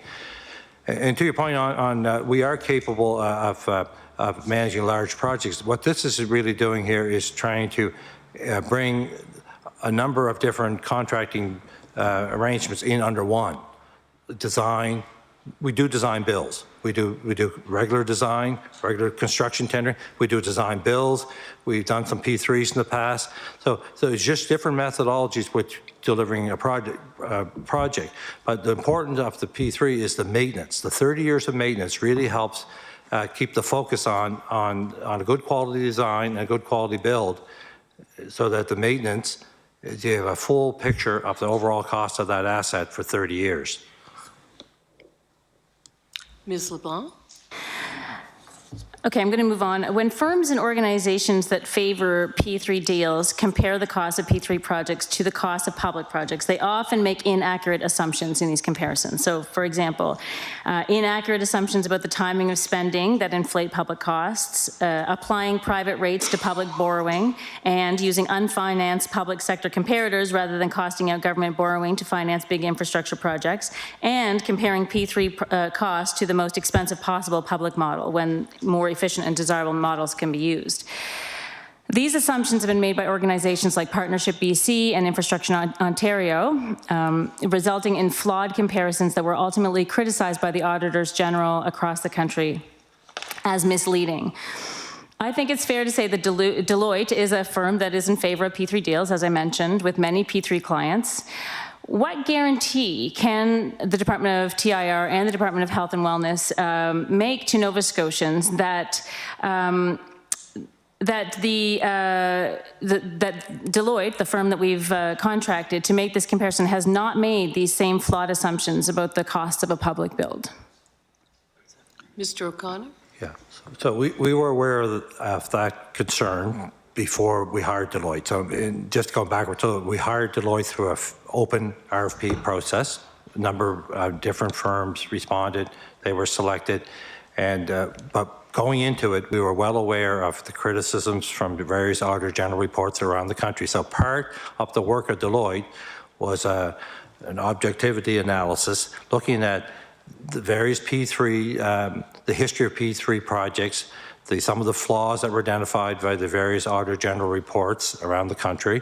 And to your point on we are capable of managing large projects. What this is really doing here is trying to bring a number of different contracting arrangements in under one. Design, we do design bills. We do regular design, regular construction tendering. We do design bills. We've done some P3s in the past. So it's just different methodologies with delivering a project. But the importance of the P3 is the maintenance. The 30 years of maintenance really helps keep the focus on a good quality design and a good quality build, so that the maintenance, you have a full picture of the overall cost of that asset for 30 years. Ms. LeBlanc? Okay, I'm going to move on. When firms and organizations that favor P3 deals compare the cost of P3 projects to the cost of public projects, they often make inaccurate assumptions in these comparisons. So, for example, inaccurate assumptions about the timing of spending that inflate public costs, applying private rates to public borrowing, and using unfinanced public sector comparators rather than costing out government borrowing to finance big infrastructure projects, and comparing P3 costs to the most expensive possible public model when more efficient and desirable models can be used. These assumptions have been made by organizations like Partnership BC and Infrastructure Ontario, resulting in flawed comparisons that were ultimately criticized by the auditors general across the country as misleading. I think it's fair to say that Deloitte is a firm that is in favor of P3 deals, as I mentioned, with many P3 clients. What guarantee can the Department of TIR and the Department of Health and Wellness make to Nova Scotians that that Deloitte, the firm that we've contracted to make this comparison, has not made these same flawed assumptions about the cost of a public build? Mr. O'Connor? Yeah, so we were aware of that concern before we hired Deloitte. So just going backwards, so we hired Deloitte through an open RFP process. A number of different firms responded. They were selected. And but going into it, we were well aware of the criticisms from the various Auditor General reports around the country. So part of the work of Deloitte was an objectivity analysis looking at the various P3, the history of P3 projects, some of the flaws that were identified by the various Auditor General reports around the country,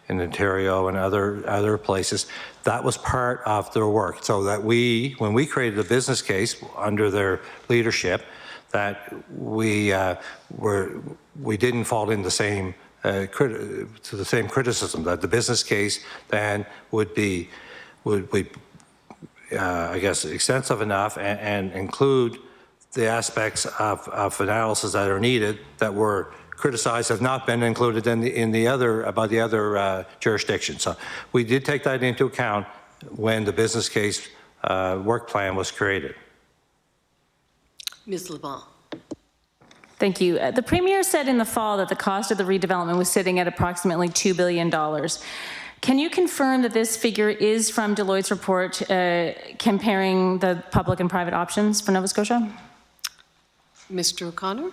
in Ontario and other places. That was part of their work. So that when we created the business case under their leadership, that we didn't fall in the same to the same criticism, that the business case then would be I guess extensive enough and include the aspects of analysis that are needed that were criticized, have not been included in the other jurisdictions. So we did take that into account when the business case work plan was created. Ms. LeBlanc. Thank you. The Premier said in the fall that the cost of the redevelopment was sitting at approximately $2 billion. Can you confirm that this figure is from Deloitte's report comparing the public and private options for Nova Scotia? Mr. O'Connor?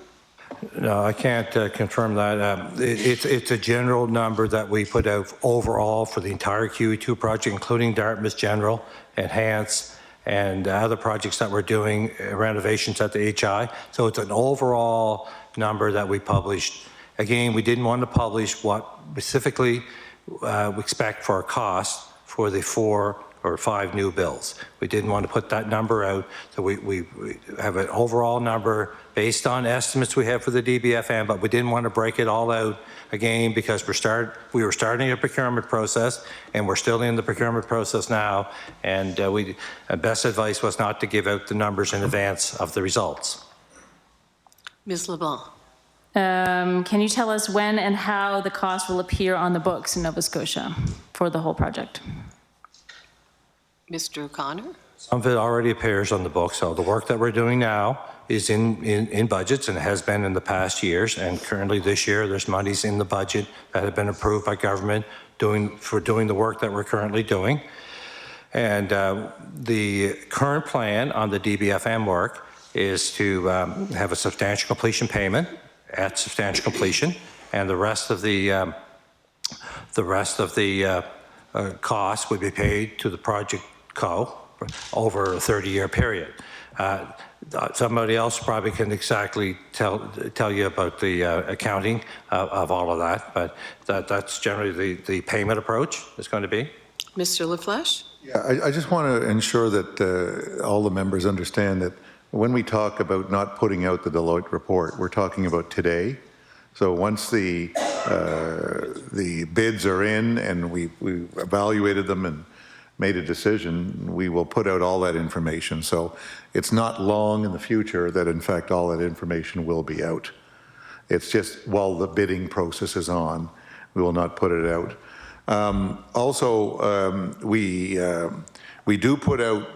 No, I can't confirm that. It's a general number that we put out overall for the entire QE2 project, including Dartmouth General, Enhance, and other projects that we're doing, renovations at the HI. So it's an overall number that we published. Again, we didn't want to publish what specifically we expect for a cost for the 4 or 5 new bills. We didn't want to put that number out, so we have an overall number based on estimates we have for the DBFM, but we didn't want to break it all out again because we were starting a procurement process, and we're still in the procurement process now, and best advice was not to give out the numbers in advance of the results. Ms. LeBlanc. Can you tell us when and how the cost will appear on the books in Nova Scotia for the whole project? Mr. O'Connor? Some of it already appears on the book, so the work that we're doing now is in budgets and has been in the past years, and currently this year there's monies in the budget that have been approved by government for doing the work that we're currently doing. And the current plan on the DBFM work is to have a substantial completion payment at substantial completion, and the rest of the costs would be paid to the project co over a 30-year period. Somebody else probably can exactly tell you about the accounting of all of that, but that's generally the payment approach is going to be. Mr. LaFlèche? Yeah, I just want to ensure that all the members understand that when we talk about not putting out the Deloitte report, we're talking about today. So once the bids are in and we evaluated them and made a decision, we will put out all that information. So it's not long in the future that in fact all that information will be out. It's just while the bidding process is on, we will not put it out. We do put out,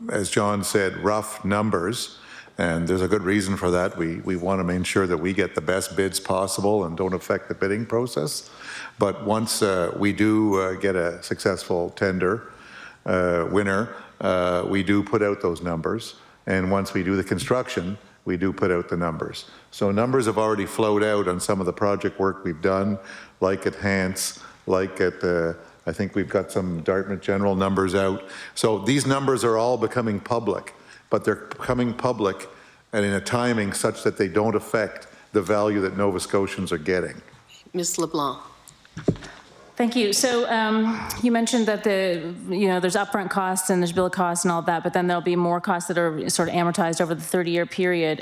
as John said, rough numbers, and there's a good reason for that. We want to make sure that we get the best bids possible and don't affect the bidding process. But once we do get a successful tender winner, we do put out those numbers. And once we do the construction, we do put out the numbers. So numbers have already flowed out on some of the project work we've done, like at Hants, like at I think we've got some Dartmouth General numbers out. So these numbers are all becoming public, but they're becoming public and in a timing such that they don't affect the value that Nova Scotians are getting. Ms. LeBlanc. Thank you. So you mentioned that there's upfront costs and there's bill costs and all that, but then there'll be more costs that are sort of amortized over the 30-year period.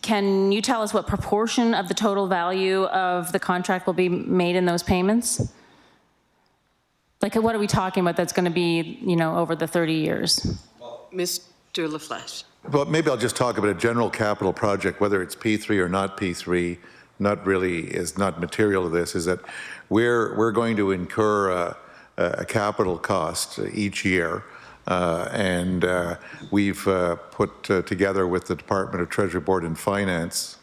Can you tell us what proportion of the total value of the contract will be made in those payments? Like, what are we talking about that's going to be, over the 30 years? Mr. LaFlèche. Well, maybe I'll just talk about a general capital project, whether it's P3 or not P3, is not material to this, is that we're going to incur a capital cost each year. And we've put together with the Department of Treasury Board and Finance.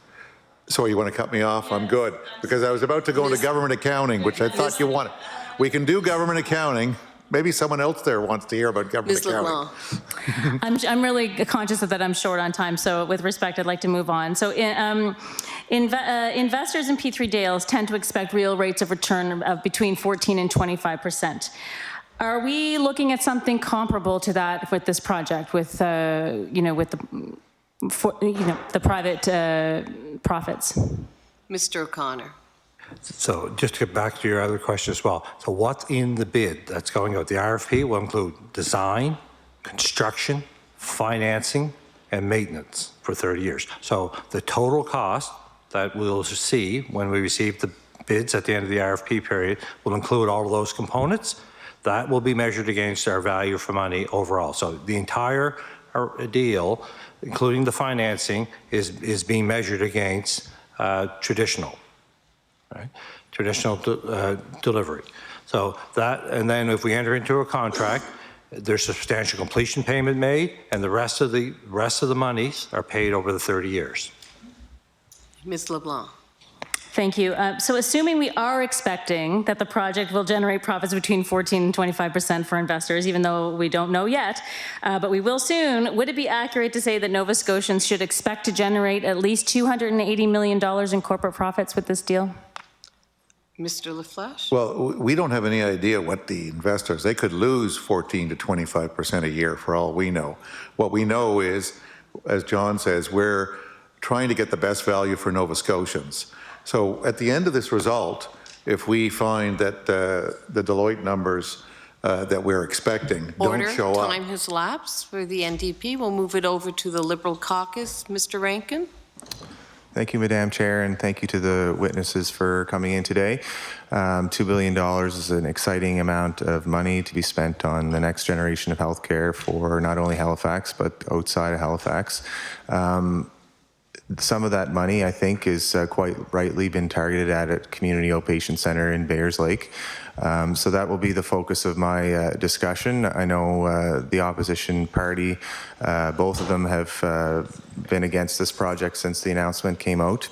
So you want to cut me off? Yes. I'm good. Because I was about to go into government accounting, which I thought you wanted. We can do government accounting. Maybe someone else there wants to hear about government accounting. I'm really conscious of that. I'm short on time. So with respect, I'd like to move on. So investors in P3 Dales tend to expect real rates of return of between 14 and 25%. Are we looking at something comparable to that with this project, with the for, the private profits. Mr. O'Connor. So just to get back to your other question as well. So what's in the bid that's going out? The RFP will include design, construction, financing, and maintenance for 30 years. So the total cost that we'll see when we receive the bids at the end of the RFP period will include all of those components. That will be measured against our value for money overall. So the entire deal, including the financing, is being measured against traditional. Right? Traditional delivery. So that, and then if we enter into a contract, there's substantial completion payment made, and the rest of the monies are paid over the 30 years. Ms. LeBlanc. Thank you. So assuming we are expecting that the project will generate profits between 14 and 25% for investors, even though we don't know yet, but we will soon, would it be accurate to say that Nova Scotians should expect to generate at least $280 million in corporate profits with this deal? Mr. LaFlèche? Well, we don't have any idea what the investors, they could lose 14 to 25% a year for all we know. What we know is, as John says, we're trying to get the best value for Nova Scotians. So at the end of this result, if we find that the Deloitte numbers that we're expecting don't show up. Time has elapsed for the NDP. We'll move it over to the Liberal Caucus. Mr. Rankin? Thank you, Madam Chair, and thank you to the witnesses for coming in today. $2 billion is an exciting amount of money to be spent on the next generation of healthcare for not only Halifax, but outside of Halifax. Some of that money, I think, is quite rightly been targeted at a community outpatient center in Bayers Lake. So that will be the focus of my discussion. I know the opposition party, both of them have been against this project since the announcement came out,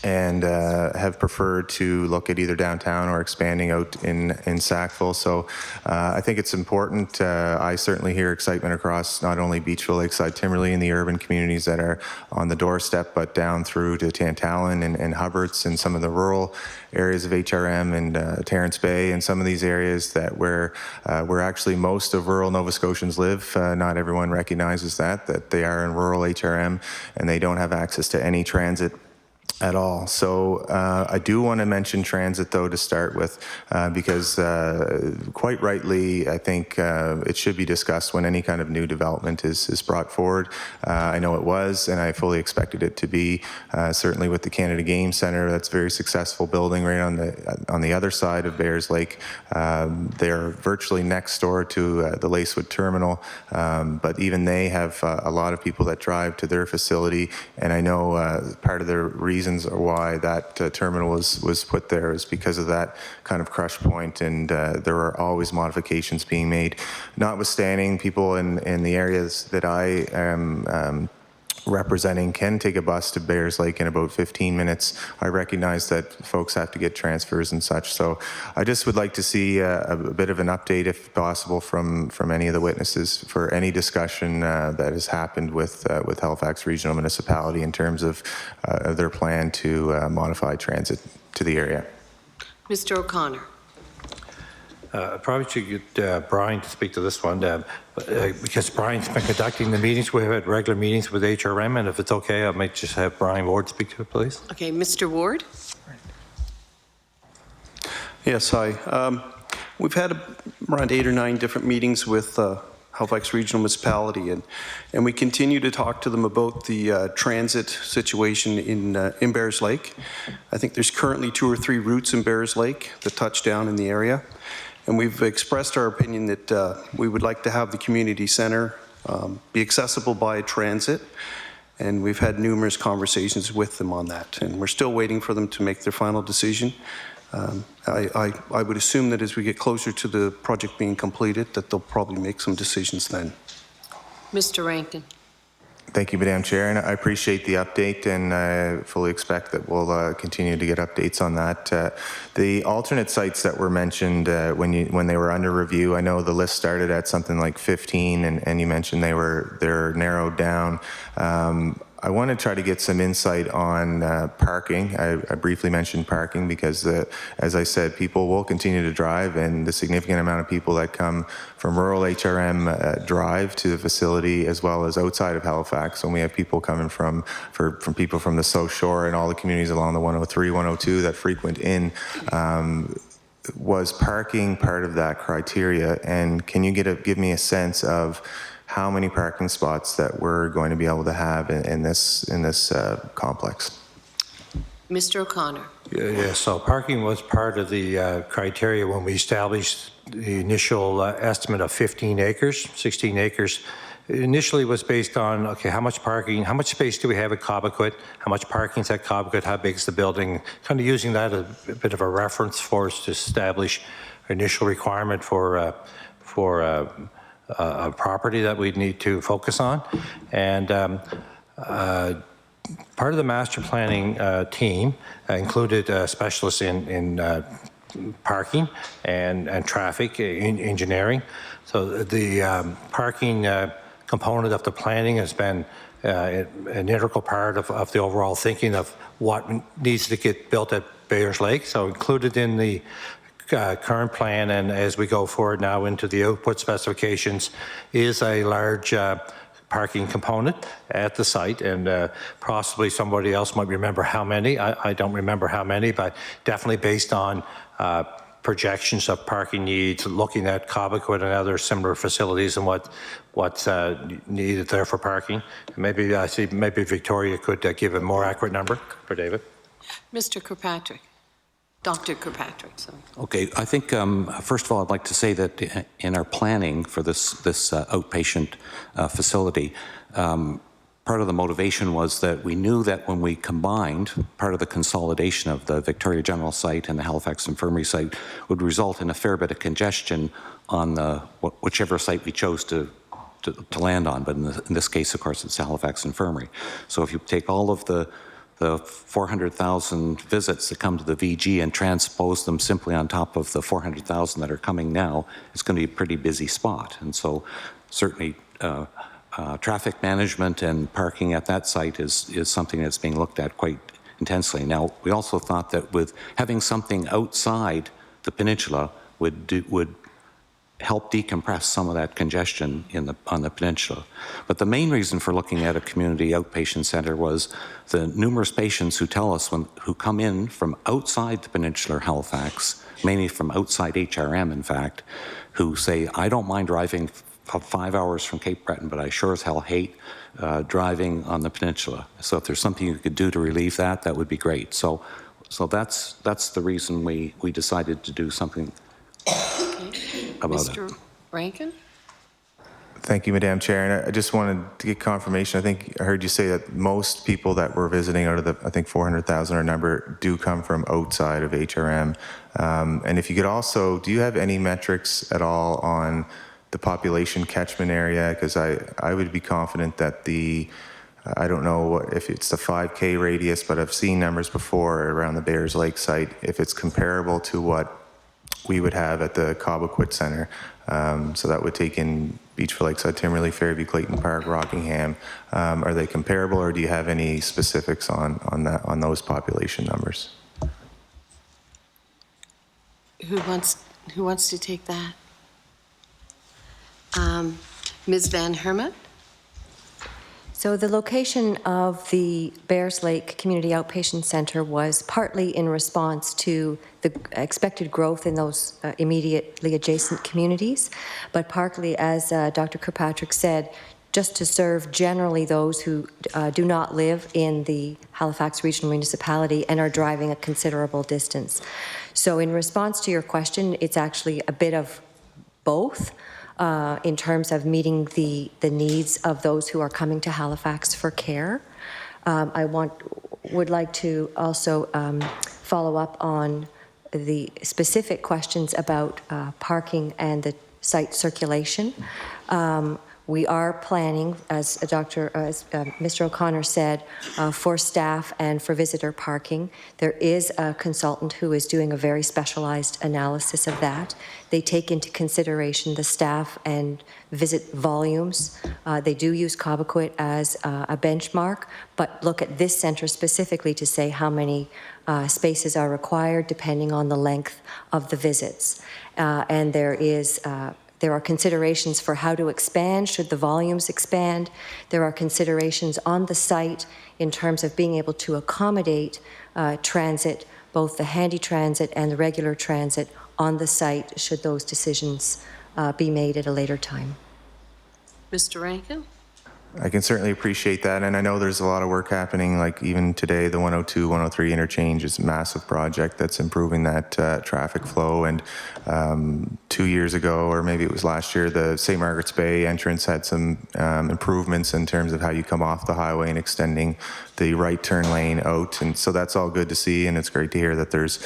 and have preferred to look at either downtown or expanding out in Sackville. So I think it's important. I certainly hear excitement across not only Beachville, Lakeside, Timberley, and the urban communities that are on the doorstep, but down through to Tantallon and Hubbards and some of the rural areas of HRM and Terrence Bay and some of these areas that where actually most of rural Nova Scotians live. Not everyone recognizes that they are in rural HRM and they don't have access to any transit at all. So I do want to mention transit, though, to start with, because quite rightly, I think it should be discussed when any kind of new development is brought forward. I know it was, and I fully expected it to be, certainly with the Canada Game Centre. That's a very successful building right on the other side of Bayers Lake. They're virtually next door to the Lacewood Terminal, but even they have a lot of people that drive to their facility, and I know part of the reason why that terminal was put there is because of that kind of crush point, and there are always modifications being made. Notwithstanding, people in the areas that I am representing can take a bus to Bayers Lake in about 15 minutes. I recognize that folks have to get transfers and such, so I just would like to see a bit of an update, if possible, from any of the witnesses for any discussion that has happened with Halifax Regional Municipality in terms of their plan to modify transit to the area. Mr. O'Connor. Probably should get Brian to speak to this one, because Brian's been conducting the meetings. We've had regular meetings with HRM, and if it's okay, I might just have Brian Ward speak to it, please. Okay, Mr. Ward. Yes, hi. We've had around 8 or 9 different meetings with Halifax Regional Municipality, and we continue to talk to them about the transit situation in Bayers Lake. I think there's currently 2 or 3 routes in Bayers Lake that touch down in the area. And we've expressed our opinion that we would like to have the community center be accessible by transit. And we've had numerous conversations with them on that. And we're still waiting for them to make their final decision. I would assume that as we get closer to the project being completed, that they'll probably make some decisions then. Mr. Rankin. Thank you, Madam Chair, and I appreciate the update, and I fully expect that we'll continue to get updates on that. The alternate sites that were mentioned when they were under review, I know the list started at something like 15, and you mentioned they're narrowed down. I want to try to get some insight on parking. I briefly mentioned parking because, as I said, people will continue to drive, and the significant amount of people that come from rural HRM drive to the facility as well as outside of Halifax. And we have people coming from people from the South Shore and all the communities along the 103, 102 that frequent in. Was parking part of that criteria? And can you give me a sense of how many parking spots that we're going to be able to have in this complex? Mr. O'Connor. Yeah, so parking was part of the criteria when we established the initial estimate of 15 acres, 16 acres. Initially was based on, okay, how much parking, how much space do we have at Cobequid, how much parking is at Cobequid, how big is the building, kind of using that as a bit of a reference for us to establish our initial requirement for a property that we'd need to focus on. And part of the master planning team included specialists in parking and traffic engineering. So the parking component of the planning has been an integral part of the overall thinking of what needs to get built at Bayers Lake. So included in the current plan, and as we go forward now into the output specifications, is a large parking component at the site, and possibly somebody else might remember how many. I don't remember how many, but definitely based on projections of parking needs, looking at Cobequid and other similar facilities and what's needed there for parking. Maybe I see maybe Victoria could give a more accurate number for David. Mr. Kirkpatrick. Dr. Kirkpatrick, sorry. Okay, I think first of all, I'd like to say that in our planning for this outpatient facility, part of the motivation was that we knew that when we combined, part of the consolidation of the Victoria General site and the Halifax Infirmary site would result in a fair bit of congestion on whichever site we chose to land on. But in this case, of course, it's Halifax Infirmary. So if you take all of the 400,000 visits that come to the VG and transpose them simply on top of the 400,000 that are coming now, it's going to be a pretty busy spot. And so certainly traffic management and parking at that site is something that's being looked at quite intensely. Now, we also thought that with having something outside the peninsula would help decompress some of that congestion on the peninsula. But the main reason for looking at a community outpatient center was the numerous patients who tell us who come in from outside the peninsular Halifax, mainly from outside HRM, in fact, who say, I don't mind driving 5 hours from Cape Breton, but I sure as hell hate driving on the peninsula. So if there's something you could do to relieve that, that would be great. So that's the reason we decided to do something about it. Mr. Rankin? Thank you, Madam Chair. And I just wanted to get confirmation. I think I heard you say that most people that were visiting out of the, I think 400,000 or number, do come from outside of HRM. And if you could also, do you have any metrics at all on the population catchment area? Because I would be confident that I don't know if it's the 5K radius, but I've seen numbers before around the Bayers Lake site, if it's comparable to what we would have at the Cobequid Centre. So that would take in Beachville, Lakeside, Timberley, Fairview, Clayton Park, Rockingham. Are they comparable, or do you have any specifics on those population numbers? Who wants to take that? Ms. Van Hermit? So the location of the Bayers Lake Community Outpatient Centre was partly in response to the expected growth in those immediately adjacent communities, but partly, as Dr. Kirkpatrick said, just to serve generally those who do not live in the Halifax Regional Municipality and are driving a considerable distance. So in response to your question, it's actually a bit of both. In terms of meeting the needs of those who are coming to Halifax for care. I would like to also follow up on the specific questions about parking and the site circulation. We are planning, as Mr. O'Connor said, for staff and for visitor parking. There is a consultant who is doing a very specialized analysis of that. They take into consideration the staff and visit volumes. They do use Cobequid as a benchmark, but look at this centre specifically to say how many spaces are required depending on the length of the visits. And there are considerations for how to expand, should the volumes expand. There are considerations on the site in terms of being able to accommodate transit, both the handy transit and the regular transit on the site, should those decisions be made at a later time. Mr. Rankin? I can certainly appreciate that, and I know there's a lot of work happening, like even today, the 102, 103 interchange is a massive project that's improving that traffic flow, and 2 years ago, or maybe it was last year, the St. Margaret's Bay entrance had some improvements in terms of how you come off the highway and extending the right turn lane out, and so that's all good to see, and it's great to hear that there's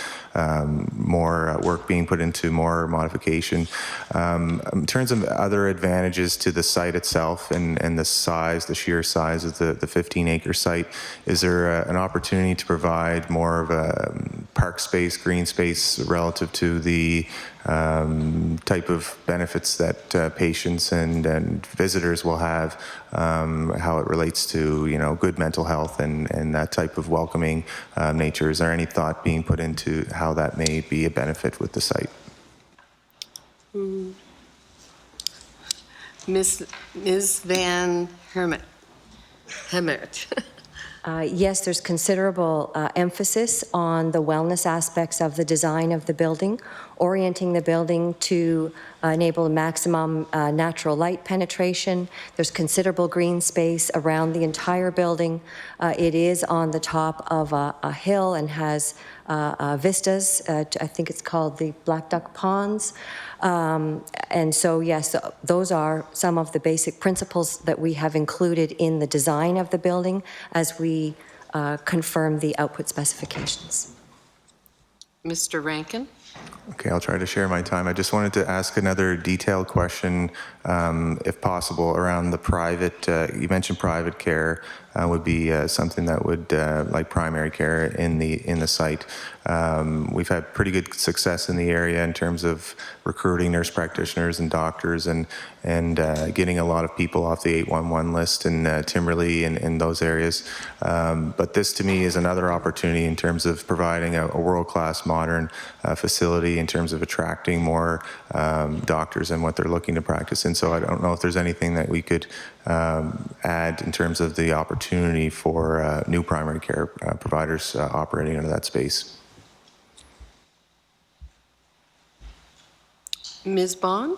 more work being put into more modification. In terms of other advantages to the site itself and the size, the sheer size of the 15-acre site, is there an opportunity to provide more of a park space, green space relative to the type of benefits that patients and visitors will have, how it relates to, you know, good mental health and that type of welcoming nature? Is there any thought being put into how that may be a benefit with the site? Ms. Van Hemert. Yes, there's considerable emphasis on the wellness aspects of the design of the building, orienting the building to enable maximum natural light penetration. There's considerable green space around the entire building. It is on the top of a hill and has vistas. I think it's called the Black Duck Ponds. And so, yes, those are some of the basic principles that we have included in the design of the building as we confirm the output specifications. Mr. Rankin? Okay, I'll try to share my time. I just wanted to ask another detailed question, if possible, around the private, you mentioned private care would be something that would, like primary care in the site. We've had pretty good success in the area in terms of recruiting nurse practitioners and doctors and getting a lot of people off the 811 list in Timberley and those areas. But this to me is another opportunity in terms of providing a world-class modern facility in terms of attracting more doctors and what they're looking to practice. And so I don't know if there's anything that we could add in terms of the opportunity for new primary care providers operating under that space. Ms. Bond?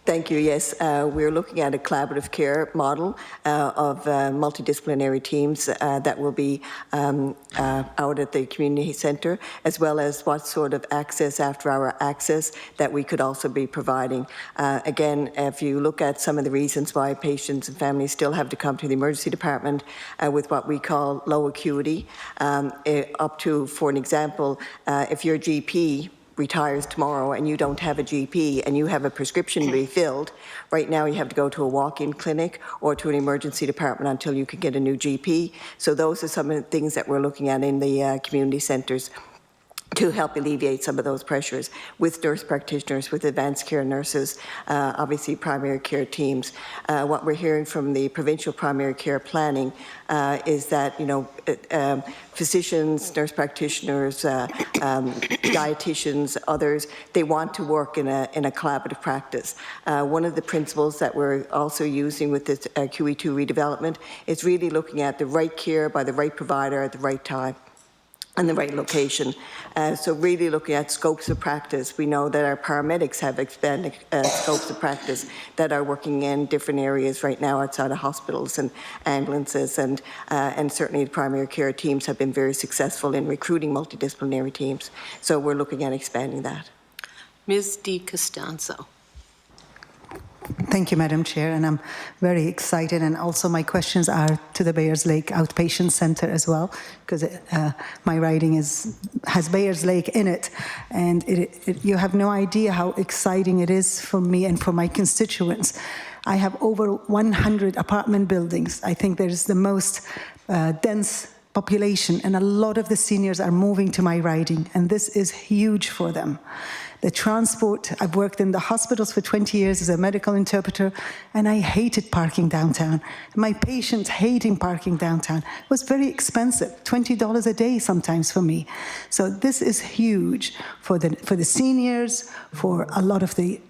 Thank you. Yes, we're looking at a collaborative care model of multidisciplinary teams that will be out at the community centre, as well as what sort of access, after-hour access, that we could also be providing. Again, if you look at some of the reasons why patients and families still have to come to the emergency department with what we call low acuity, up to, for an example, if your GP retires tomorrow and you don't have a GP and you have a prescription refilled, right now you have to go to a walk-in clinic or to an emergency department until you can get a new GP. So those are some of the things that we're looking at in the community centres to help alleviate some of those pressures with nurse practitioners, with advanced care nurses, obviously primary care teams. What we're hearing from the provincial primary care planning is that, you know, physicians, nurse practitioners, dietitians, others, they want to work in a collaborative practice. One of the principles that we're also using with this QE2 redevelopment is really looking at the right care by the right provider at the right time and the right location. So really looking at scopes of practice. We know that our paramedics have expanded scopes of practice that are working in different areas right now outside of hospitals and ambulances, and certainly the primary care teams have been very successful in recruiting multidisciplinary teams. So we're looking at expanding that. Ms. Di Costanzo. Thank you, Madam Chair, and I'm very excited. And also my questions are to the Bayers Lake Outpatient Centre as well, because my riding has Bayers Lake in it. And you have no idea how exciting it is for me and for my constituents. I have over 100 apartment buildings. I think there's the most dense population, and a lot of the seniors are moving to my riding, and this is huge for them. The transport, I've worked in the hospitals for 20 years as a medical interpreter, and I hated parking downtown. My patients hating parking downtown. It was very expensive, $20 a day sometimes for me. So this is huge for the seniors, for a lot of the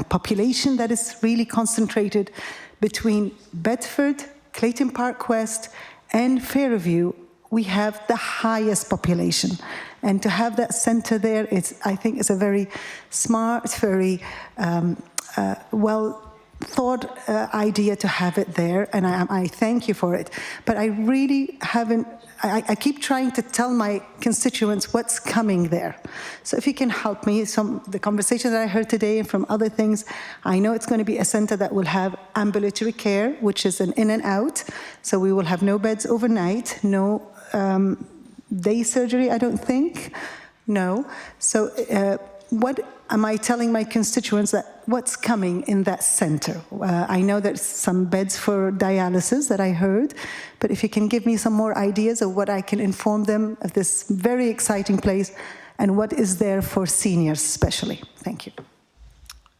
population that is really concentrated between Bedford, Clayton Park West, and Fairview. We have the highest population. And to have that center there, I think it's a very smart, very well thought idea to have it there, and I thank you for it. But I really haven't, I keep trying to tell my constituents what's coming there. So if you can help me, the conversations that I heard today and from other things, I know it's going to be a center that will have ambulatory care, which is an in and out. So we will have no beds overnight, no day surgery, I don't think. No. So what am I telling my constituents that what's coming in that center? I know there's some beds for dialysis that I heard, but if you can give me some more ideas of what I can inform them of this very exciting place and what is there for seniors especially. Thank you.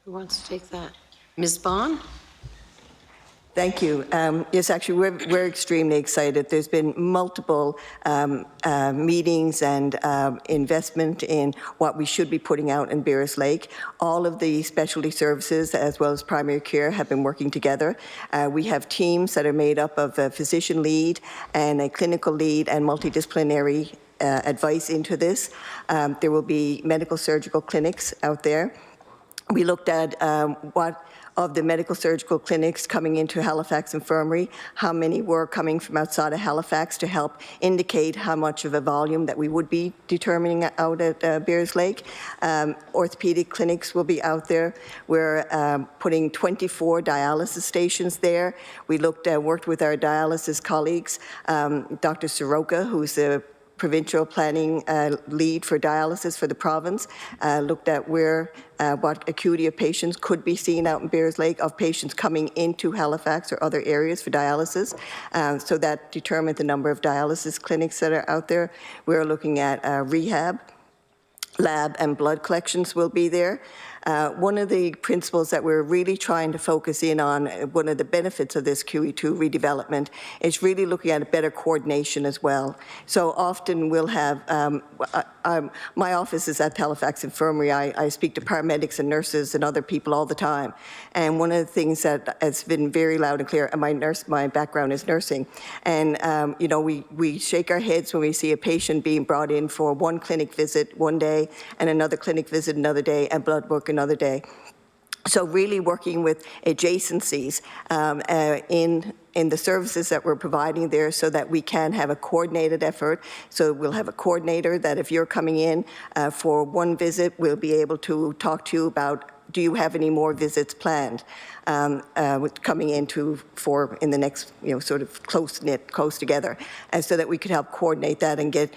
Who wants to take that? Ms. Bond? Thank you. Yes, actually, we're extremely excited. There's been multiple meetings and investment in what we should be putting out in Bears Lake. All of the specialty services, as well as primary care, have been working together. We have teams that are made up of a physician lead and a clinical lead and multidisciplinary advice into this. There will be medical surgical clinics out there. We looked at what of the medical surgical clinics coming into Halifax Infirmary, how many were coming from outside of Halifax to help indicate how much of a volume that we would be determining out at Bears Lake. Orthopedic clinics will be out there. We're putting 24 dialysis stations there. We worked with our dialysis colleagues, Dr. Soroka, who's the provincial planning lead for dialysis for the province, looked at what acuity of patients could be seen out in Bears Lake of patients coming into Halifax or other areas for dialysis. So that determined the number of dialysis clinics that are out there. We're looking at rehab, lab and blood collections will be there. One of the principles that we're really trying to focus in on, one of the benefits of this QE2 redevelopment, is really looking at a better coordination as well. So often we'll have, my office is at Halifax Infirmary. I speak to paramedics and nurses and other people all the time. And one of the things that has been very loud and clear, and my background is nursing, and you know, we shake our heads when we see a patient being brought in for one clinic visit one day and another clinic visit another day and blood work another day. So really working with adjacencies in the services that we're providing there so that we can have a coordinated effort. So we'll have a coordinator that if you're coming in for one visit, we'll be able to talk to you about, do you have any more visits planned coming into in the next, you know, sort of close together, and so that we could help coordinate that and get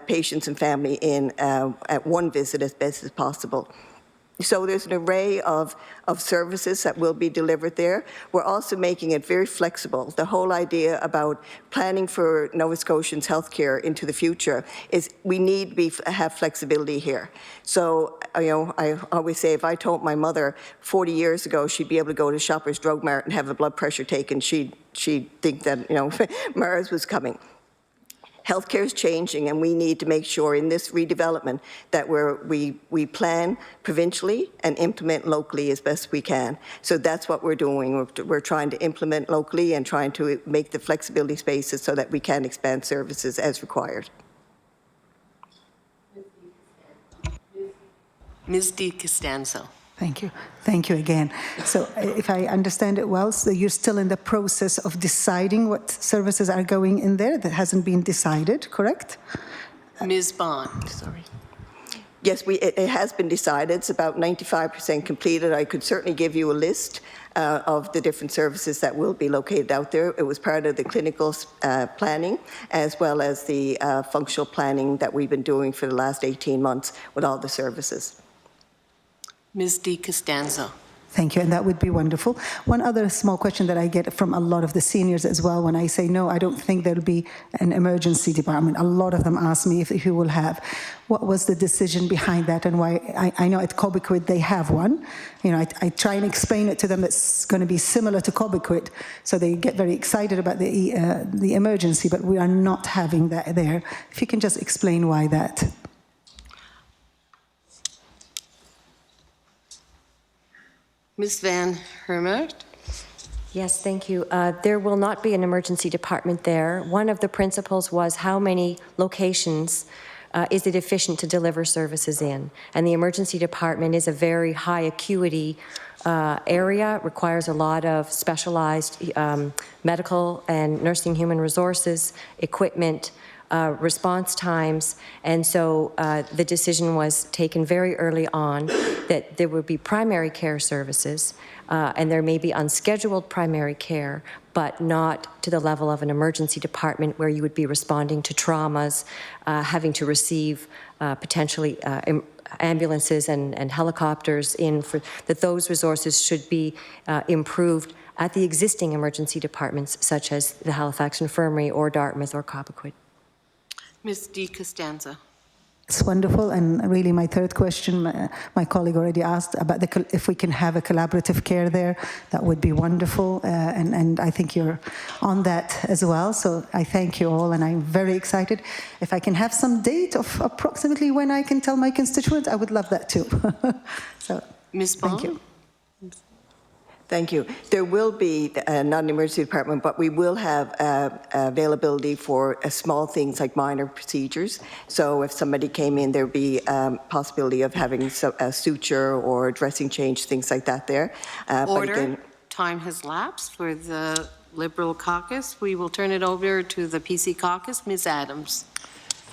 patients and family in at one visit as best as possible. So there's an array of services that will be delivered there. We're also making it very flexible. The whole idea about planning for Nova Scotians healthcare into the future is we need to have flexibility here. So, you know, I always say if I told my mother 40 years ago she'd be able to go to Shoppers Drug Mart and have a blood pressure taken, she'd think that, you know, Mars was coming. Healthcare is changing, and we need to make sure in this redevelopment that we plan provincially and implement locally as best we can. So that's what we're doing. We're trying to implement locally and trying to make the flexibility spaces so that we can expand services as required. Ms. Di Costanzo. Thank you. Thank you again. So if I understand it well, so you're still in the process of deciding what services are going in there. That hasn't been decided, correct? Ms. Bond, sorry. Yes, it has been decided. It's about 95% completed. I could certainly give you a list of the different services that will be located out there. It was part of the clinical planning as well as the functional planning that we've been doing for the last 18 months with all the services. Ms. Di Costanzo. Thank you, and that would be wonderful. One other small question that I get from a lot of the seniors as well when I say, no, I don't think there'll be an emergency department. A lot of them ask me if you will have. What was the decision behind that and why? I know at Cobequid they have one. You know, I try and explain it to them that's going to be similar to Cobequid, so they get very excited about the emergency, but we are not having that there. If you can just explain why that. Ms. Van Hermert? Yes, thank you. There will not be an emergency department there. One of the principles was how many locations is it efficient to deliver services in? And the emergency department is a very high acuity area, requires a lot of specialized medical and nursing human resources, equipment, response times, and so the decision was taken very early on that there would be primary care services, and there may be unscheduled primary care, but not to the level of an emergency department where you would be responding to traumas, having to receive potentially ambulances and helicopters in, for that those resources should be improved at the existing emergency departments such as the Halifax Infirmary or Dartmouth or Cobequid. Ms. D. Costanza. It's wonderful, and really my third question, my colleague already asked about if we can have a collaborative care there, that would be wonderful, and I think you're on that as well, so I thank you all, and I'm very excited. If I can have some date of approximately when I can tell my constituents, I would love that too. So, Ms. Bond? thank you. Thank you. There will be not an emergency department, but we will have availability for small things like minor procedures. So if somebody came in, there would be possibility of having a suture or dressing change, things like that there. Order. But again, Time has lapsed for the Liberal caucus. We will turn it over to the PC caucus. Ms. Adams.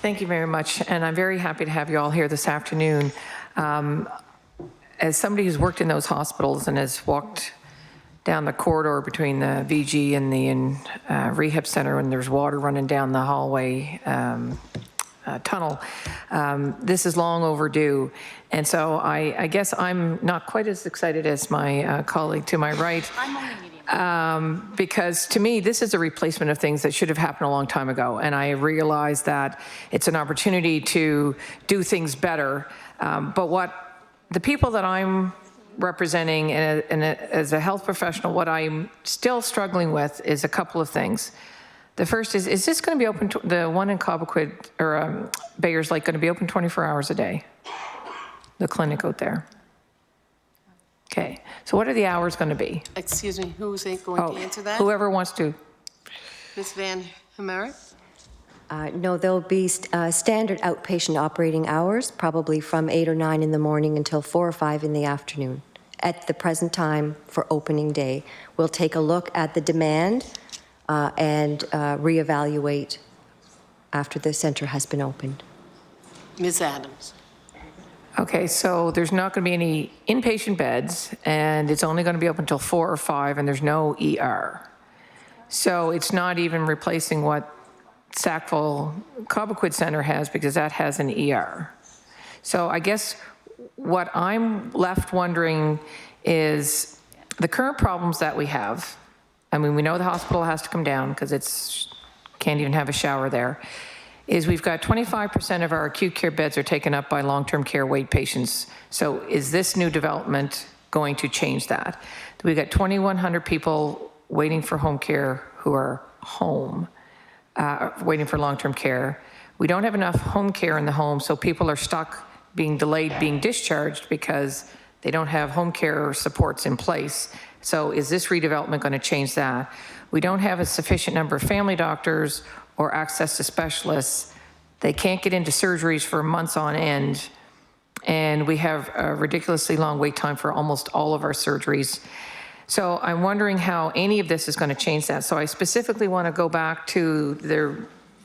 Thank you very much, and I'm very happy to have you all here this afternoon. As somebody who's worked in those hospitals and has walked down the corridor between the VG and the rehab center, and there's water running down the hallway tunnel. This is long overdue. And so I guess I'm not quite as excited as my colleague to my right. I'm only medium. Because to me, this is a replacement of things that should have happened a long time ago. And I realize that it's an opportunity to do things better. But what the people that I'm representing and as a health professional, what I'm still struggling with is a couple of things. The first is this going to be open, the one in Cobequid or Bayers Lake, going to be open 24 hours a day? The clinic out there. Okay, so what are the hours going to be? Excuse me, who's going to answer that? Whoever wants to. Ms. Van Hermert? No, there'll be standard outpatient operating hours, probably from 8 or 9 in the morning until 4 or 5 in the afternoon. At the present time for opening day, we'll take a look at the demand and reevaluate after the center has been opened. Ms. Adams. Okay, so there's not going to be any inpatient beds, and it's only going to be open until 4 or 5, and there's no ER. So it's not even replacing what Sackville Cobequid Center has, because that has an ER. So I guess what I'm left wondering is the current problems that we have. I mean, we know the hospital has to come down because it's can't even have a shower there. Is we've got 25% of our acute care beds are taken up by long-term care wait patients. So is this new development going to change that? We've got 2,100 people waiting for home care who are home. Waiting for long-term care. We don't have enough home care in the home, so people are stuck being delayed being discharged because they don't have home care supports in place. So is this redevelopment going to change that? We don't have a sufficient number of family doctors or access to specialists. They can't get into surgeries for months on end, and we have a ridiculously long wait time for almost all of our surgeries. So I'm wondering how any of this is going to change that. So I specifically want to go back to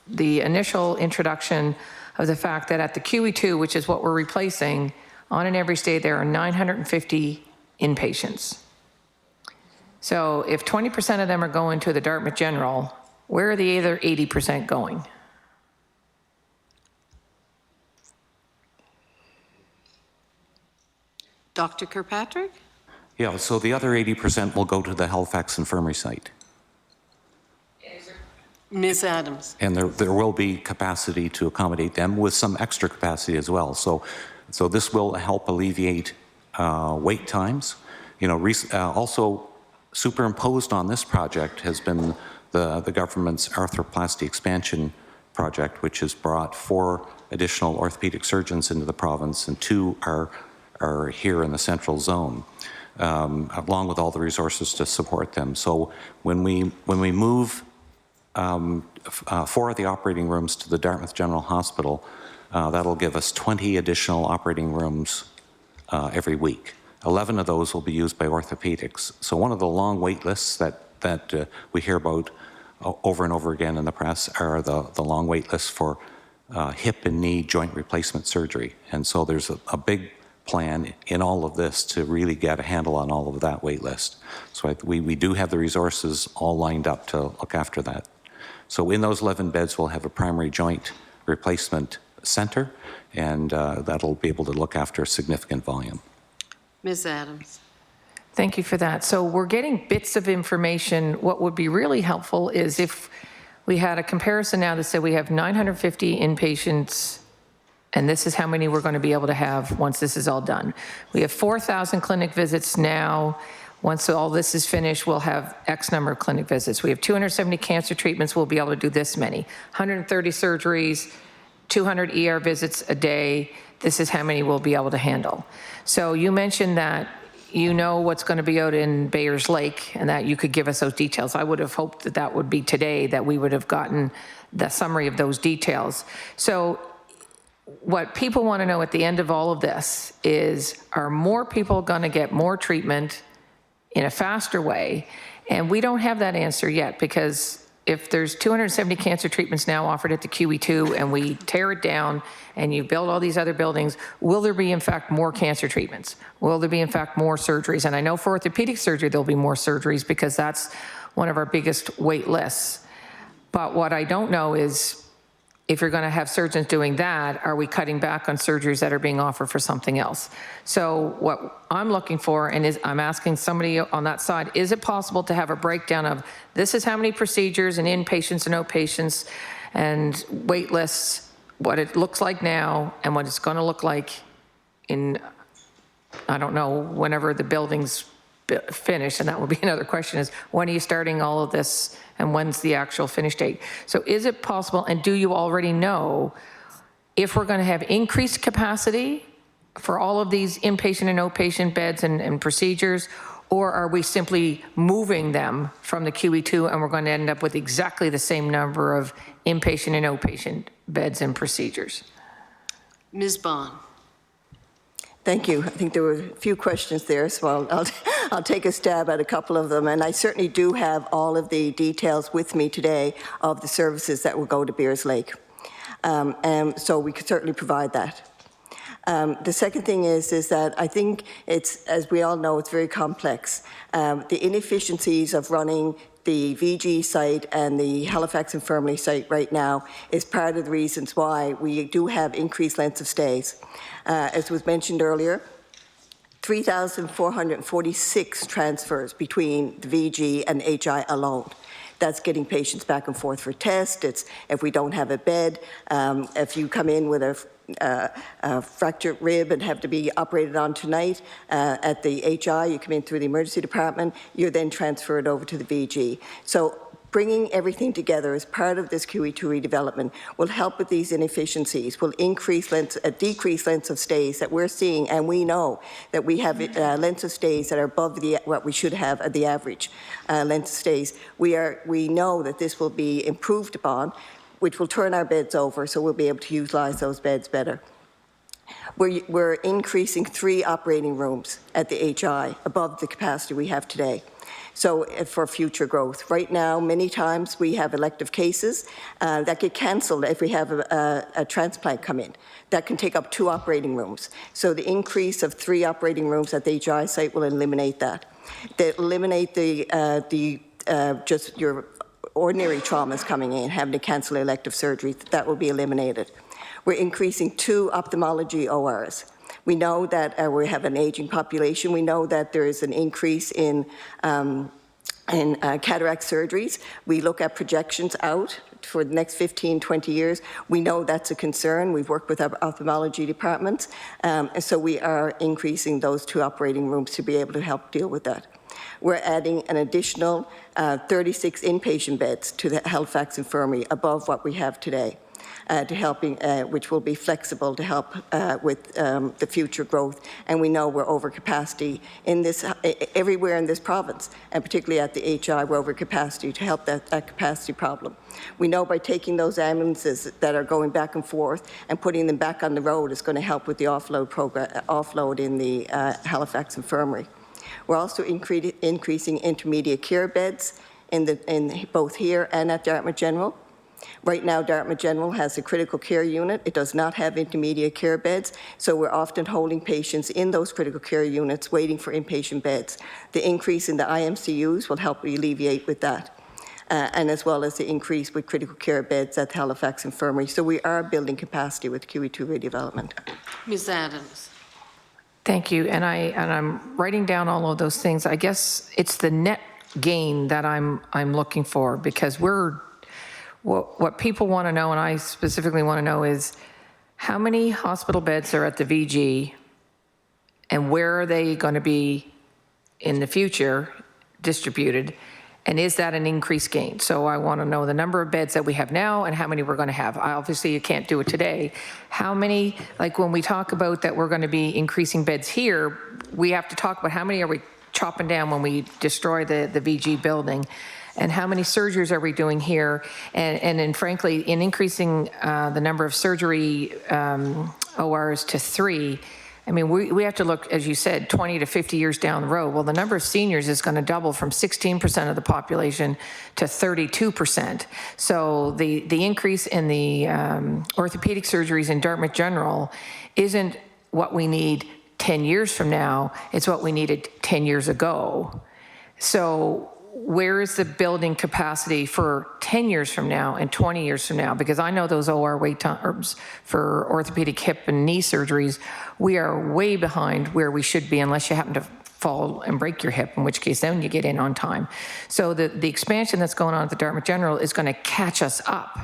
the initial introduction of the fact that at the QEII, which is what we're replacing, on an average day there are 950 inpatients. So if 20% of them are going to the Dartmouth General, where are the other 80% going? Dr. Kirkpatrick? Yeah, so the other 80% will go to the Halifax Infirmary site. Ms. Adams. And there will be capacity to accommodate them with some extra capacity as well. So this will help alleviate wait times. You know, also superimposed on this project has been the government's arthroplasty expansion project, which has brought 4 additional orthopedic surgeons into the province, and 2 are here in the central zone, along with all the resources to support them. So when we move 4 of the operating rooms to the Dartmouth General Hospital, that'll give us 20 additional operating rooms every week. 11 of those will be used by orthopedics. So one of the long wait lists that we hear about over and over again in the press are the long wait lists for hip and knee joint replacement surgery. And so there's a big plan in all of this to really get a handle on all of that wait list. So we do have the resources all lined up to look after that. So in those 11 beds, we'll have a primary joint replacement center, and that'll be able to look after a significant volume. Ms. Adams. Thank you for that. So we're getting bits of information. What would be really helpful is if we had a comparison now that said we have 950 inpatients, and this is how many we're going to be able to have once this is all done. We have 4,000 clinic visits now. Once all this is finished, we'll have X number of clinic visits. We have 270 cancer treatments. We'll be able to do this many. 130 surgeries, 200 ER visits a day. This is how many we'll be able to handle. So you mentioned that you know what's going to be out in Bayers Lake and that you could give us those details. I would have hoped that that would be today, that we would have gotten the summary of those details. So what people want to know at the end of all of this is, are more people going to get more treatment in a faster way? And we don't have that answer yet, because if there's 270 cancer treatments now offered at the QE2 and we tear it down and you build all these other buildings, will there be in fact more cancer treatments? Will there be in fact more surgeries? And I know for orthopedic surgery there'll be more surgeries because that's one of our biggest wait lists. But what I don't know is, if you're going to have surgeons doing that, are we cutting back on surgeries that are being offered for something else? So what I'm looking for, and I'm asking somebody on that side, is it possible to have a breakdown of this is how many procedures and inpatients and outpatients and wait lists, what it looks like now and what it's going to look like in, I don't know, whenever the building's finished? And that would be another question, is when are you starting all of this and when's the actual finish date? So is it possible, and do you already know if we're going to have increased capacity for all of these inpatient and outpatient beds and procedures, or are we simply moving them from the QE2 and we're going to end up with exactly the same number of inpatient and outpatient beds and procedures? Ms. Bond. Thank you. I think there were a few questions there, so I'll take a stab at a couple of them. And I certainly do have all of the details with me today of the services that will go to Bayers Lake. And so we could certainly provide that. The second thing is that I think it's, as we all know, it's very complex. The inefficiencies of running the VG site and the Halifax Infirmary site right now is part of the reasons why we do have increased lengths of stays. As was mentioned earlier, 3,446 transfers between the VG and HI alone. That's getting patients back and forth for tests. It's if we don't have a bed, if you come in with a fractured rib and have to be operated on tonight at the HI, you come in through the emergency department, you're then transferred over to the VG. So bringing everything together as part of this QE2 redevelopment will help with these inefficiencies, will increase decrease lengths of stays that we're seeing, and we know that we have lengths of stays that are above what we should have at the average length of stays. We know that this will be improved upon, which will turn our beds over, so we'll be able to utilize those beds better. We're increasing 3 operating rooms at the HI above the capacity we have today. So for future growth. Right now, many times we have elective cases that get cancelled if we have a transplant come in. That can take up 2 operating rooms. So the increase of 3 operating rooms at the HI site will eliminate that. They eliminate just your ordinary traumas coming in, having to cancel elective surgery. That will be eliminated. We're increasing 2 ophthalmology ORs. We know that we have an aging population. We know that there is an increase in cataract surgeries. We look at projections out for the next 15, 20 years. We know that's a concern. We've worked with our ophthalmology departments, and so we are increasing those 2 operating rooms to be able to help deal with that. We're adding an additional 36 inpatient beds to the Halifax Infirmary above what we have today, to helping, which will be flexible to help with the future growth. And we know we're over capacity in this, everywhere in this province, and particularly at the HI, we're over capacity to help that capacity problem. We know by taking those ambulances that are going back and forth and putting them back on the road is going to help with the offload in the Halifax Infirmary. We're also increasing intermediate care beds in both here and at Dartmouth General. Right now, Dartmouth General has a critical care unit. It does not have intermediate care beds, so we're often holding patients in those critical care units waiting for inpatient beds. The increase in the IMCUs will help alleviate with that, and as well as the increase with critical care beds at Halifax Infirmary. So we are building capacity with QE2 redevelopment. Ms. Adams. Thank you, and I'm writing down all of those things. I guess it's the net gain that I'm looking for, because what people want to know, and I specifically want to know, is how many hospital beds are at the VG, and where are they going to be in the future distributed, and is that an increased gain? So I want to know the number of beds that we have now and how many we're going to have. Obviously, you can't do it today. How many, like when we talk about that we're going to be increasing beds here, we have to talk about how many are we chopping down when we destroy the VG building, and how many surgeries are we doing here? And then frankly, in increasing the number of surgery ORs to 3, I mean, we have to look, as you said, 20 to 50 years down the road. Well, the number of seniors is going to double from 16% of the population to 32%. So the increase in the orthopedic surgeries in Dartmouth General isn't what we need 10 years from now, it's what we needed 10 years ago. So where is the building capacity for 10 years from now and 20 years from now? Because I know those OR wait times for orthopedic hip and knee surgeries, we are way behind where we should be, unless you happen to fall and break your hip, in which case then you get in on time. So the expansion that's going on at the Dartmouth General is going to catch us up.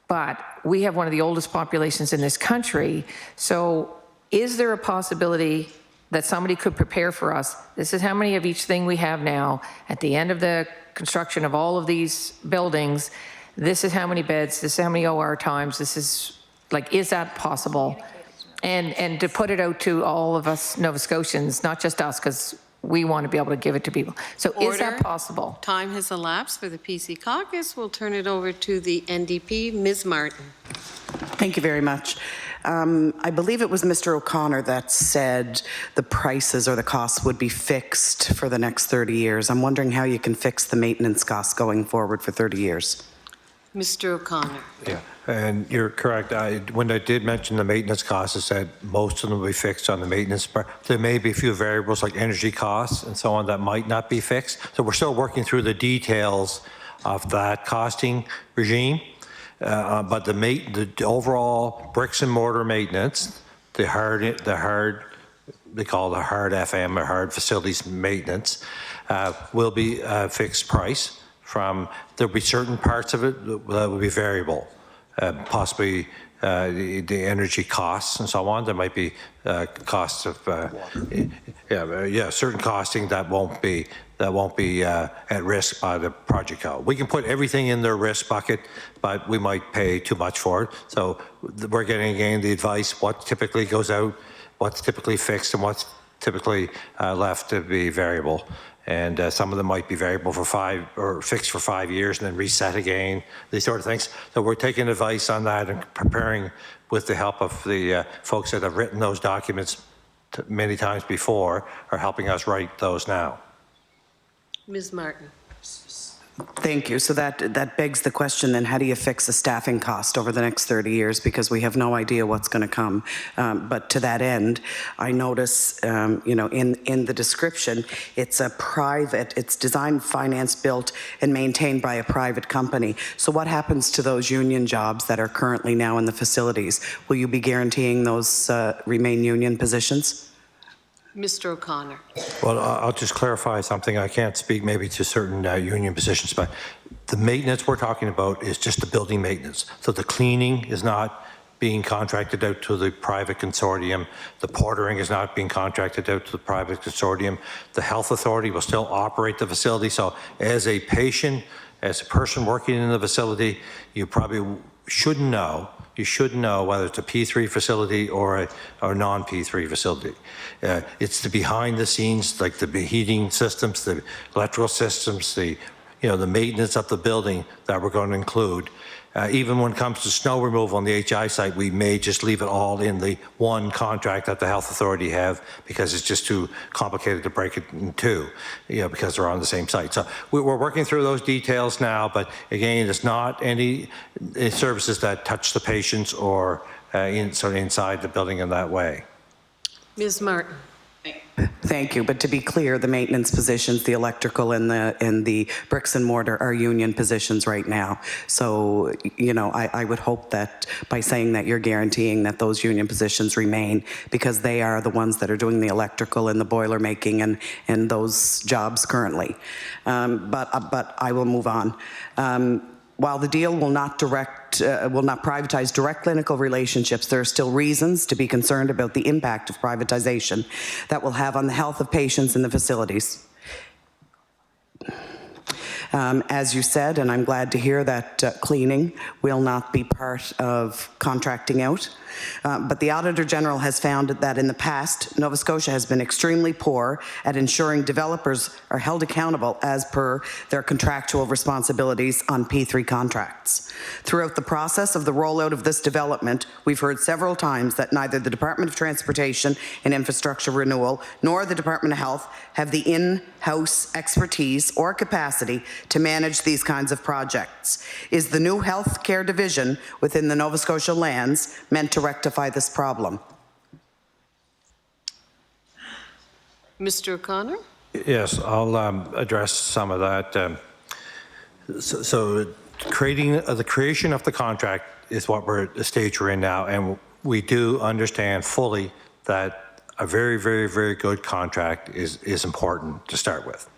But we have one of the oldest populations in this country. So is there a possibility that somebody could prepare for us? This is how many of each thing we have now. At the end of the construction of all of these buildings, this is how many beds, this is how many OR times, this is, like, is that possible? And to put it out to all of us Nova Scotians, not just us, because we want to be able to give it to people. So is that possible? Time has elapsed for the PC Caucus. We'll turn it over to the NDP. Ms. Martin. Thank you very much. I believe it was Mr. O'Connor that said the prices or the costs would be fixed for the next 30 years. I'm wondering how you can fix the maintenance costs going forward for 30 years. Mr. O'Connor. Yeah, and you're correct. When I did mention the maintenance costs, I said most of them will be fixed on the maintenance part. There may be a few variables like energy costs and so on that might not be fixed. So we're still working through the details of that costing regime. But the overall bricks and mortar maintenance, they call the hard FM or hard facilities maintenance, will be a fixed price. There'll be certain parts of it that will be variable, possibly the energy costs and so on. There might be costs of certain costing that won't be at risk by the project code. We can put everything in their risk bucket, but we might pay too much for it. So we're getting again the advice what typically goes out, what's typically fixed, and what's typically left to be variable. And some of them might be variable for fixed for 5 years and then reset again, these sort of things. So we're taking advice on that and preparing with the help of the folks that have written those documents many times before, are helping us write those now. Ms. Martin. Thank you. So that begs the question then, how do you fix the staffing cost over the next 30 years? Because we have no idea what's going to come. But to that end, I notice, in the description, it's designed, financed, built, and maintained by a private company. So what happens to those union jobs that are currently now in the facilities? Will you be guaranteeing those remain union positions? Mr. O'Connor. Well, I'll just clarify something. I can't speak maybe to certain union positions, but the maintenance we're talking about is just the building maintenance. So the cleaning is not being contracted out to the private consortium. The portering is not being contracted out to the private consortium. The health authority will still operate the facility. So as a patient, as a person working in the facility, you probably should know. You should know whether it's a P3 facility or a non-P3 facility. It's the behind the scenes, like the heating systems, the electrical systems, the maintenance of the building that we're going to include. Even when it comes to snow removal on the HI site, we may just leave it all in the one contract that the health authority have, because it's just too complicated to break it in two, because they're on the same site. So we're working through those details now, but again, it's not any services that touch the patients or inside the building in that way. Ms. Martin. Thank you. But to be clear, the maintenance positions, the electrical and the bricks and mortar are union positions right now. So, I would hope that by saying that you're guaranteeing that those union positions remain, because they are the ones that are doing the electrical and the boiler making and those jobs currently. But I will move on. While the deal will not privatize direct clinical relationships, there are still reasons to be concerned about the impact of privatization that will have on the health of patients in the facilities. As you said, and I'm glad to hear that cleaning will not be part of contracting out. But the Auditor General has found that in the past, Nova Scotia has been extremely poor at ensuring developers are held accountable as per their contractual responsibilities on P3 contracts. Throughout the process of the rollout of this development, we've heard several times that neither the Department of Transportation and Infrastructure Renewal nor the Department of Health have the in-house expertise or capacity to manage these kinds of projects. Is the new healthcare division within the Nova Scotia lands meant to rectify this problem? Mr. O'Connor? Yes, I'll address some of that. So the creation of the contract is what the stage we're in now, and we do understand fully that a very, very, very good contract is important to start with.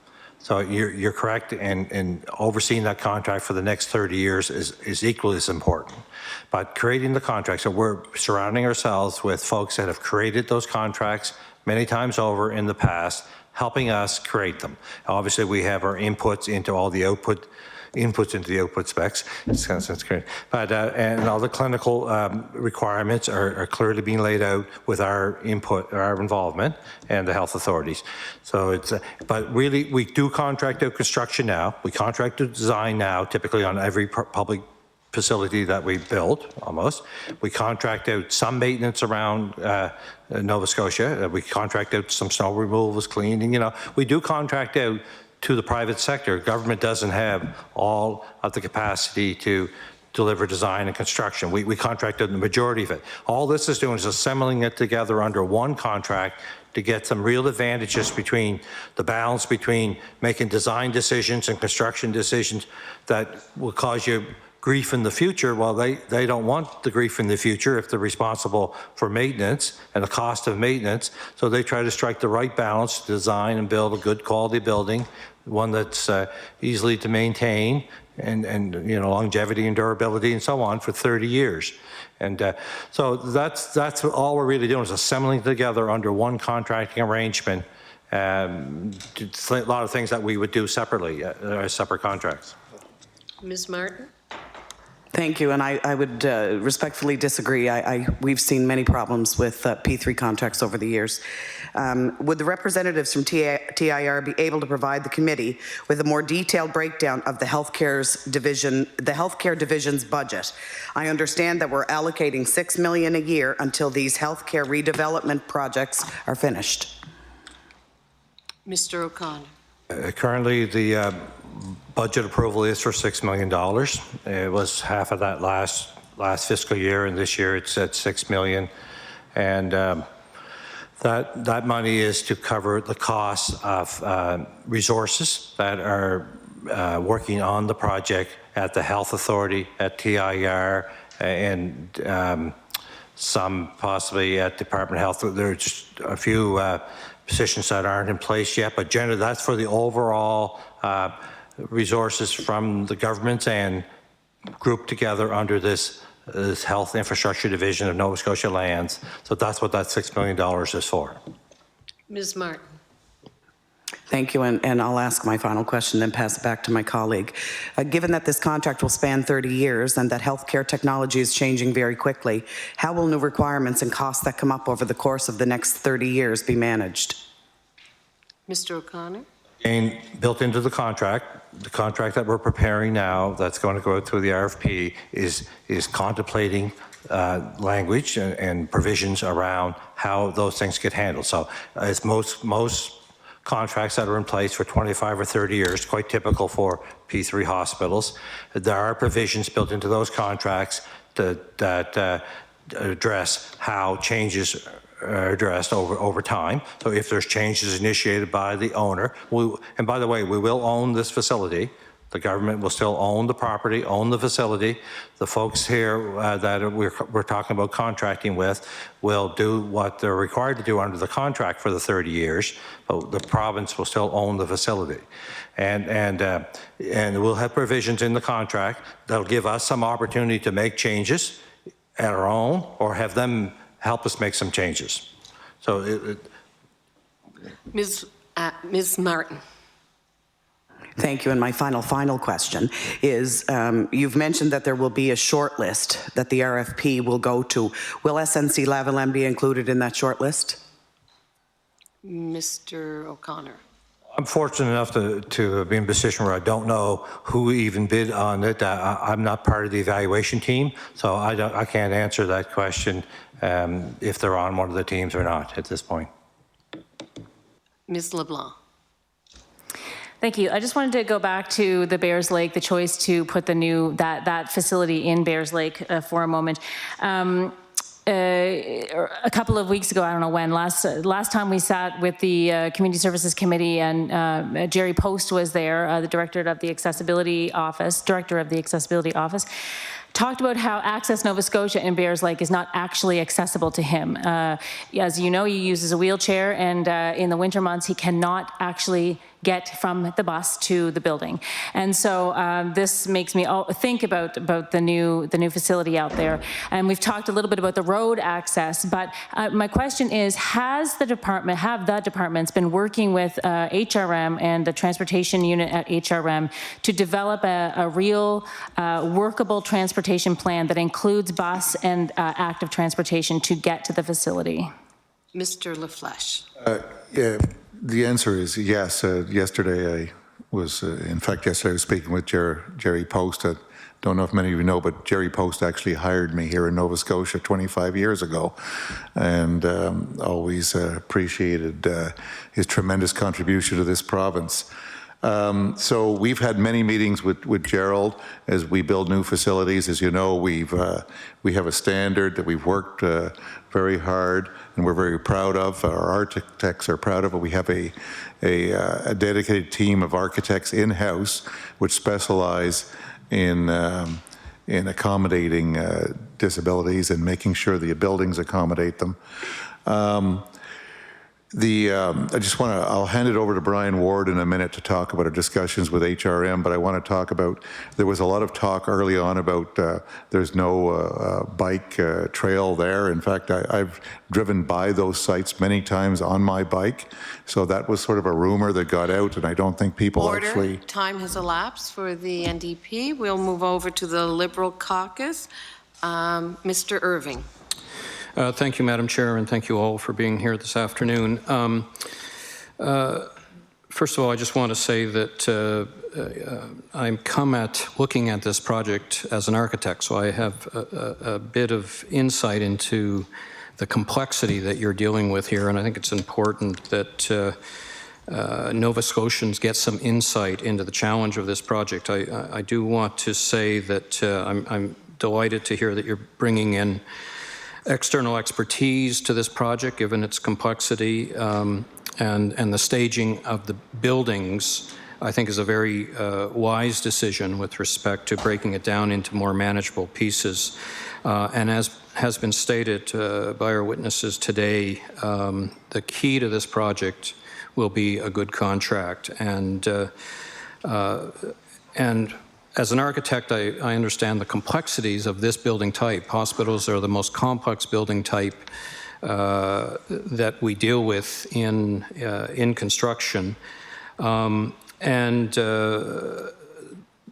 So you're correct, and overseeing that contract for the next 30 years is equally as important. But creating the contract, so we're surrounding ourselves with folks that have created those contracts many times over in the past, helping us create them. Obviously, we have our inputs into all the output specs. That's great. But and all the clinical requirements are clearly being laid out with our input, our involvement, and the health authorities. So it's, but really, we do contract out construction now. We contract out design now, typically on every public facility that we build, almost. We contract out some maintenance around Nova Scotia. We contract out some snow removals, cleaning, We do contract out to the private sector. Government doesn't have all of the capacity to deliver design and construction. We contracted the majority of it. All this is doing is assembling it together under one contract to get some real advantages between the balance between making design decisions and construction decisions that will cause you grief in the future. Well, they don't want the grief in the future if they're responsible for maintenance and the cost of maintenance. So they try to strike the right balance to design and build a good quality building, one that's easily to maintain and longevity and durability and so on for 30 years. And so that's all we're really doing is assembling together under one contracting arrangement a lot of things that we would do separately, separate contracts. Ms. Martin? Thank you, and I would respectfully disagree. We've seen many problems with P3 contracts over the years. Would the representatives from TIR be able to provide the committee with a more detailed breakdown of the healthcare division's budget? I understand that we're allocating $6 million a year until these healthcare redevelopment projects are finished. Mr. O'Connor. Currently, the budget approval is for $6 million. It was half of that last fiscal year, and this year it's at $6 million. And that money is to cover the costs of resources that are working on the project at the Health Authority, at QEII, and some possibly at Department of Health. There's a few positions that aren't in place yet, but generally that's for the overall resources from the government and grouped together under this Health Infrastructure Division of Nova Scotia Lands. So that's what that $6 million is for. Ms. Martin. Thank you, and I'll ask my final question, then pass it back to my colleague. Given that this contract will span 30 years and that healthcare technology is changing very quickly, how will new requirements and costs that come up over the course of the next 30 years be managed? Mr. O'Connor. And built into the contract that we're preparing now, that's going to go through the RFP, is contemplating language and provisions around how those things get handled. So as most contracts that are in place for 25 or 30 years, quite typical for P3 hospitals, there are provisions built into those contracts that address how changes are addressed over time. So if there's changes initiated by the owner, and by the way, we will own this facility. The government will still own the property, own the facility. The folks here that we're talking about contracting with will do what they're required to do under the contract for the 30 years, but the province will still own the facility. And we'll have provisions in the contract that'll give us some opportunity to make changes at our own or have them help us make some changes. So Ms. Martin. Thank you. And my final question is, you've mentioned that there will be a short list that the RFP will go to. Will SNC-Lavalin be included in that short list? Mr. O'Connor. I'm fortunate enough to be in a position where I don't know who even bid on it. I'm not part of the evaluation team, so I can't answer that question if they're on one of the teams or not at this point. Ms. LeBlanc. Thank you. I just wanted to go back to the Bears Lake, the choice to put the new that facility in Bears Lake for a moment. A couple of weeks ago, I don't know when, last time we sat with the Community Services Committee, and Jerry Post was there, the director of the Accessibility Office, talked about how Access Nova Scotia in Bears Lake is not actually accessible to him. As you know, he uses a wheelchair, and in the winter months, he cannot actually get from the bus to the building. And so this makes me think about the new facility out there. And we've talked a little bit about the road access, but my question is, have the departments been working with HRM and the transportation unit at HRM to develop a real workable transportation plan that includes bus and active transportation to get to the facility? Mr. LaFleche. Yeah. The answer is yes. Yesterday I was speaking with Jerry Post. I don't know if many of you know, but Jerry Post actually hired me here in Nova Scotia 25 years ago, and always appreciated his tremendous contribution to this province. So we've had many meetings with Gerald as we build new facilities. As you know, we have a standard that we've worked very hard and we're very proud of. Our architects are proud of it. We have a dedicated team of architects in-house which specialize in accommodating disabilities and making sure the buildings accommodate them. I'll hand it over to Brian Ward in a minute to talk about our discussions with HRM, but I want to talk about, there was a lot of talk early on about there's no bike trail there. In fact, I've driven by those sites many times on my bike, so that was sort of a rumor that got out, and I don't think people actually... Time has elapsed for the NDP. We'll move over to the Liberal Caucus. Mr. Irving. Thank you, Madam Chair, and thank you all for being here this afternoon. First of all, I just want to say that I'm come at looking at this project as an architect, so I have a bit of insight into the complexity that you're dealing with here, and I think it's important that Nova Scotians get some insight into the challenge of this project. I do want to say that I'm delighted to hear that you're bringing in external expertise to this project, given its complexity, and the staging of the buildings, I think, is a very wise decision with respect to breaking it down into more manageable pieces. And as has been stated by our witnesses today, the key to this project will be a good contract. And as an architect, I understand the complexities of this building type. Hospitals are the most complex building type that we deal with in construction.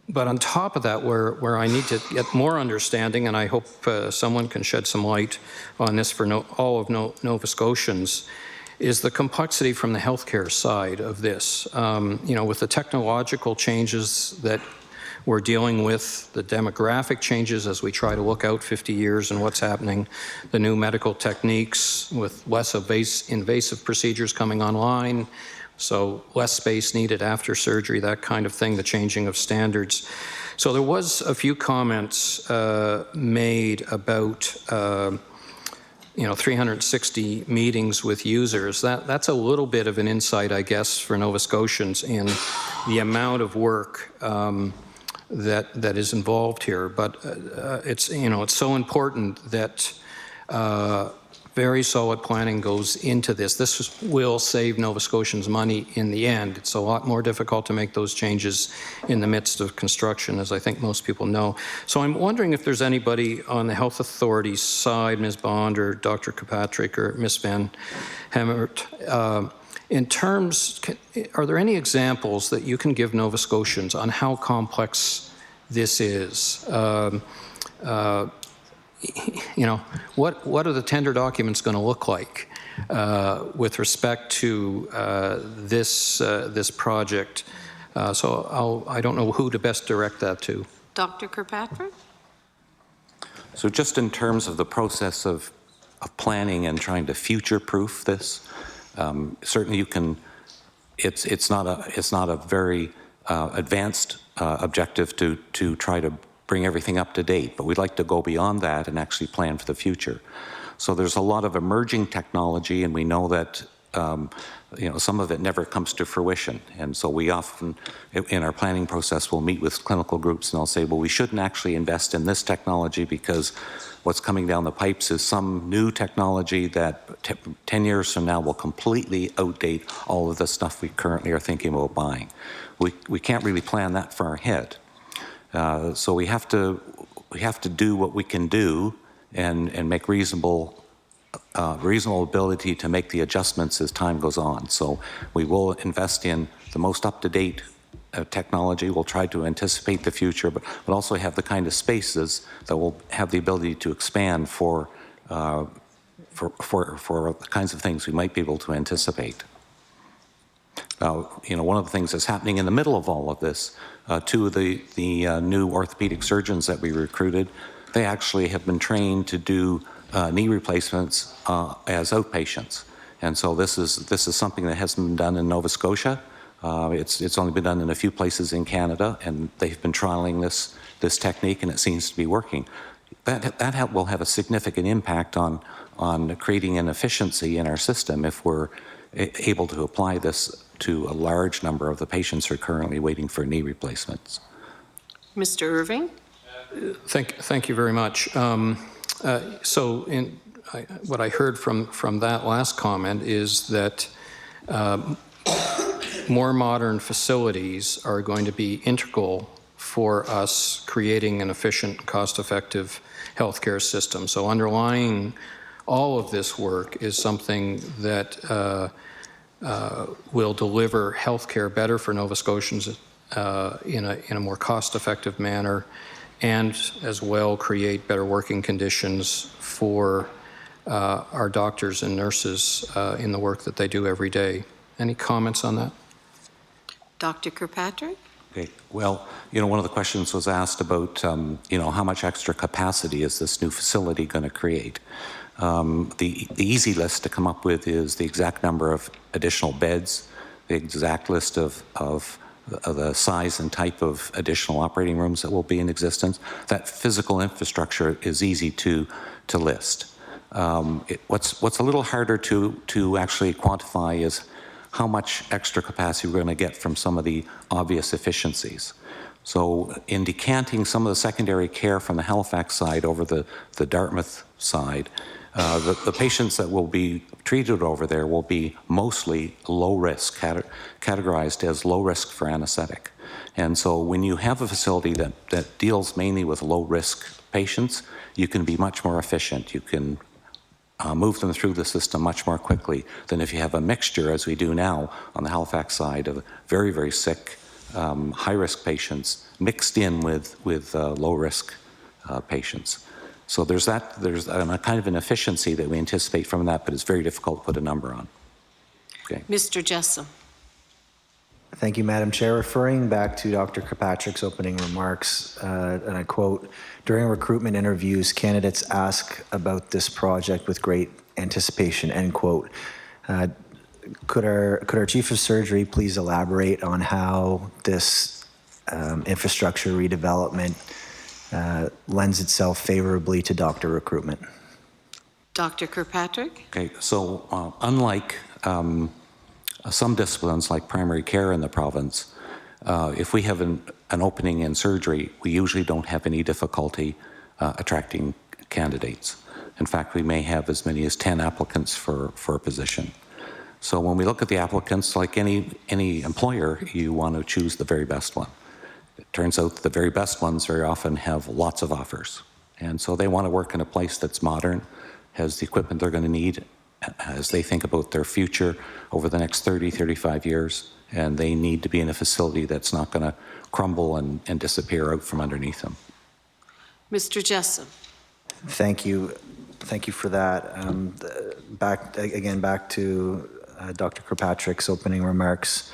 But on top of that, where I need to get more understanding, and I hope someone can shed some light on this for all of Nova Scotians, is the complexity from the healthcare side of this. With the technological changes that we're dealing with, the demographic changes as we try to look out 50 years and what's happening, the new medical techniques with less invasive procedures coming online, so less space needed after surgery, that kind of thing, the changing of standards. So there was a few comments made about 360 meetings with users. That's a little bit of an insight, I guess, for Nova Scotians in the amount of work that is involved here. But it's so important that very solid planning goes into this. This will save Nova Scotians money in the end. It's a lot more difficult to make those changes in the midst of construction, as I think most people know. So I'm wondering if there's anybody on the Health Authority side, Ms. Bond or Dr. Kirkpatrick or Ms. Van Hemert, are there any examples that you can give Nova Scotians on how complex this is? What are the tender documents going to look like with respect to this project? So I don't know who to best direct that to. Dr. Kirkpatrick? So just in terms of the process of planning and trying to future-proof this, certainly you can. It's not a very advanced objective to try to bring everything up to date, but we'd like to go beyond that and actually plan for the future. So there's a lot of emerging technology, and we know that some of it never comes to fruition. And so we often, in our planning process, will meet with clinical groups and they'll say, well, we shouldn't actually invest in this technology because what's coming down the pipes is some new technology that 10 years from now will completely outdate all of the stuff we currently are thinking about buying. We can't really plan that far ahead. So we have to do what we can do and make reasonable ability to make the adjustments as time goes on. So we will invest in the most up-to-date technology. We'll try to anticipate the future, but also have the kind of spaces that will have the ability to expand for the kinds of things we might be able to anticipate. One of the things that's happening in the middle of all of this, two of the new orthopedic surgeons that we recruited, they actually have been trained to do knee replacements as outpatients. And so this is something that hasn't been done in Nova Scotia. It's only been done in a few places in Canada, and they've been trialing this technique, and it seems to be working. That will have a significant impact on creating an efficiency in our system if we're able to apply this to a large number of the patients who are currently waiting for knee replacements. Mr. Irving? Thank you very much. What I heard from that last comment is that more modern facilities are going to be integral for us creating an efficient, cost-effective healthcare system. So underlying all of this work is something that will deliver healthcare better for Nova Scotians in a more cost-effective manner, and as well create better working conditions for our doctors and nurses in the work that they do every day. Any comments on that? Dr. Kirkpatrick? Okay. Well, one of the questions was asked about, how much extra capacity is this new facility going to create? The easy list to come up with is the exact number of additional beds the exact list of the size and type of additional operating rooms that will be in existence. That physical infrastructure is easy to list. What's a little harder to actually quantify is how much extra capacity we're going to get from some of the obvious efficiencies. So in decanting some of the secondary care from the Halifax side over the Dartmouth side, the patients that will be treated over there will be mostly low risk, categorized as low risk for anesthetic. And so when you have a facility that deals mainly with low risk patients, you can be much more efficient. You can move them through the system much more quickly than if you have a mixture, as we do now on the Halifax side, of very, very sick, high-risk patients mixed in with low-risk patients. So there's a kind of an efficiency that we anticipate from that, but it's very difficult to put a number on. Okay. Mr. Jessup. Thank you, Madam Chair. Referring back to Dr. Kirkpatrick's opening remarks, and I quote, "During recruitment interviews, candidates ask about this project with great anticipation," end quote. Could our Chief of Surgery please elaborate on how this infrastructure redevelopment lends itself favorably to doctor recruitment? Dr. Kirkpatrick? Okay, so unlike some disciplines like primary care in the province, if we have an opening in surgery, we usually don't have any difficulty attracting candidates. In fact, we may have as many as 10 applicants for a position. So when we look at the applicants, like any employer, you want to choose the very best one. It turns out the very best ones very often have lots of offers. And so they want to work in a place that's modern, has the equipment they're going to need as they think about their future over the next 30, 35 years. And they need to be in a facility that's not going to crumble and disappear out from underneath them. Mr. Jessup. Thank you. Thank you for that. Back to Dr. Kirkpatrick's opening remarks.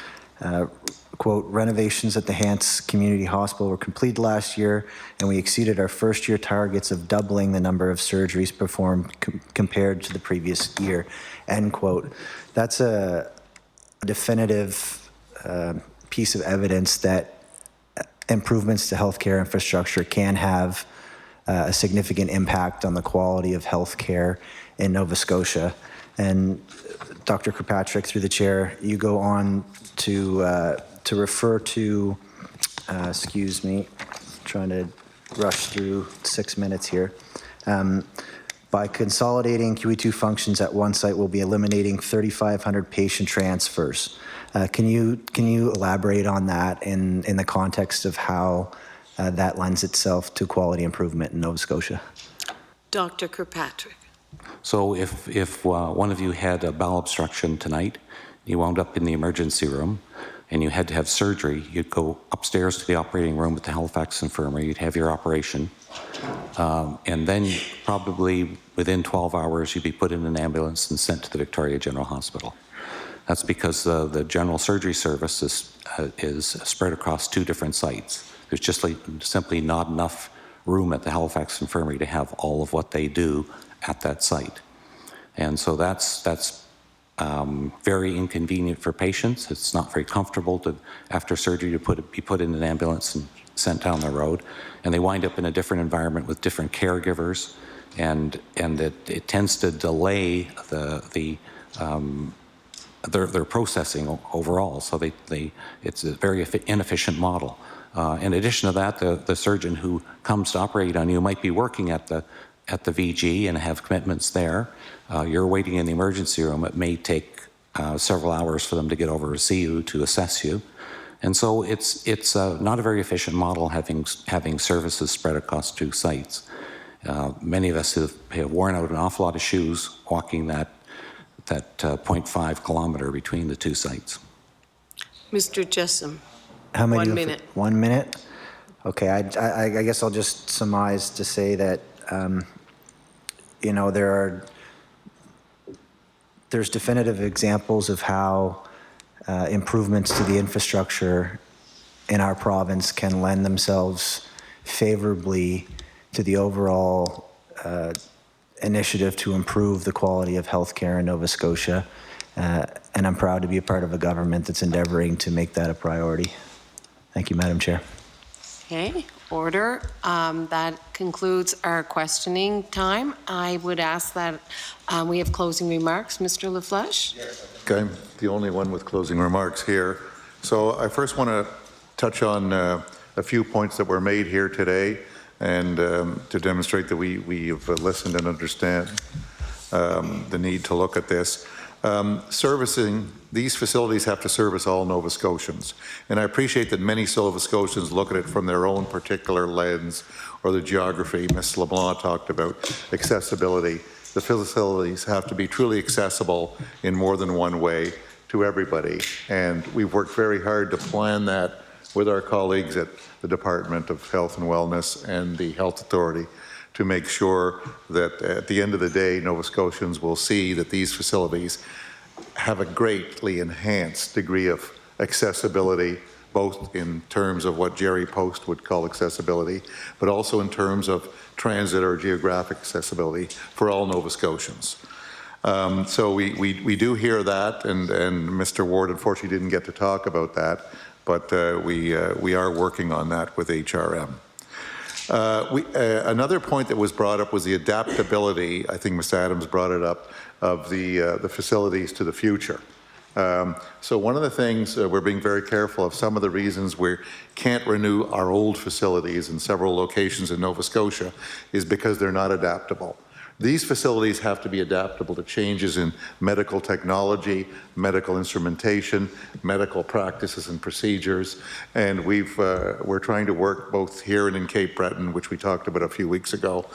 Quote, "Renovations at the Hants Community Hospital were completed last year, and we exceeded our first year targets of doubling the number of surgeries performed compared to the previous year," end quote. That's a definitive piece of evidence that improvements to healthcare infrastructure can have a significant impact on the quality of healthcare in Nova Scotia. And Dr. Kirkpatrick, through the chair, you go on to refer to, excuse me, trying to rush through 6 minutes here. By consolidating QE2 functions at one site, we'll be eliminating 3,500 patient transfers. Can you elaborate on that in the context of how that lends itself to quality improvement in Nova Scotia? Dr. Kirkpatrick. So if one of you had a bowel obstruction tonight, you wound up in the emergency room, and you had to have surgery, you'd go upstairs to the operating room at the Halifax Infirmary, you'd have your operation, and then probably within 12 hours, you'd be put in an ambulance and sent to the Victoria General Hospital. That's because the general surgery service is spread across 2 different sites. There's just simply not enough room at the Halifax Infirmary to have all of what they do at that site. And so that's very inconvenient for patients. It's not very comfortable to, after surgery, to be put in an ambulance and sent down the road. And they wind up in a different environment with different caregivers, and it tends to delay their processing overall. So it's a very inefficient model. In addition to that, the surgeon who comes to operate on you might be working at the VG and have commitments there. You're waiting in the emergency room. It may take several hours for them to get over to see you, to assess you. And so it's not a very efficient model having services spread across 2 sites. Many of us have worn out an awful lot of shoes walking that 0.5 kilometer between the 2 sites. Mr. Jessup. How many? 1 minute. 1 minute? Okay, I guess I'll just surmise to say that, there's definitive examples of how improvements to the infrastructure in our province can lend themselves favorably to the overall initiative to improve the quality of healthcare in Nova Scotia. and I'm proud to be a part of a government that's endeavoring to make that a priority. Thank you, Madam Chair. Okay, order. That concludes our questioning time. I would ask that we have closing remarks. Mr. LaFlèche? Yes. I'm the only one with closing remarks here. So I first want to touch on a few points that were made here today, and to demonstrate that we have listened and understand the need to look at this. Servicing, these facilities have to service all Nova Scotians. And I appreciate that many Nova Scotians look at it from their own particular lens or the geography. Ms. LeBlanc talked about accessibility. The facilities have to be truly accessible in more than one way to everybody. And we've worked very hard to plan that with our colleagues at the Department of Health and Wellness and the Health Authority to make sure that at the end of the day, Nova Scotians will see that these facilities have a greatly enhanced degree of accessibility, both in terms of what Jerry Post would call accessibility, but also in terms of transit or geographic accessibility for all Nova Scotians. So we do hear that, and Mr. Ward unfortunately didn't get to talk about that, but we are working on that with HRM. Another point that was brought up was the adaptability, I think Mr. Adams brought it up, of the facilities to the future. So one of the things we're being very careful of, some of the reasons we can't renew our old facilities in several locations in Nova Scotia is because they're not adaptable. These facilities have to be adaptable to changes in medical technology, medical instrumentation, medical practices and procedures, and we're trying to work both here and in Cape Breton, which we talked about a few weeks ago,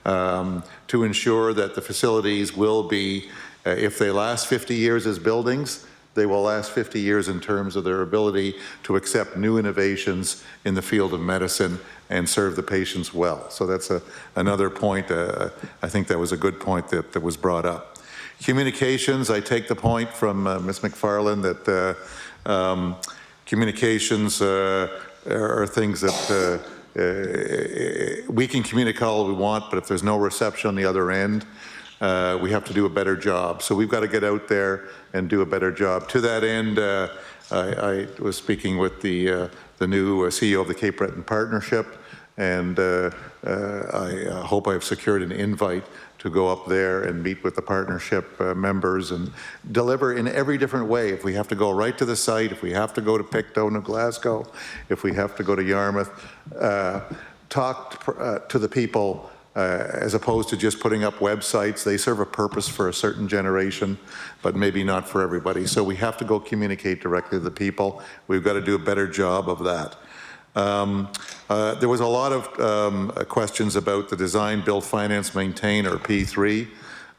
to ensure that the facilities will be, if they last 50 years as buildings, they will last 50 years in terms of their ability to accept new innovations in the field of medicine and serve the patients well. So that's another point. I think that was a good point that was brought up. Communications, I take the point from Ms. McFarland that communications are things that we can communicate all we want, but if there's no reception on the other end, we have to do a better job. So we've got to get out there and do a better job. To that end, I was speaking with the new CEO of the Cape Breton Partnership, and I hope I've secured an invite to go up there and meet with the partnership members and deliver in every different way. If we have to go right to the site, if we have to go to Pictou, New Glasgow, if we have to go to Yarmouth, talk to the people as opposed to just putting up websites. They serve a purpose for a certain generation, but maybe not for everybody. So we have to go communicate directly to the people. We've got to do a better job of that. There was a lot of questions about the design, build, finance, maintain, or P3.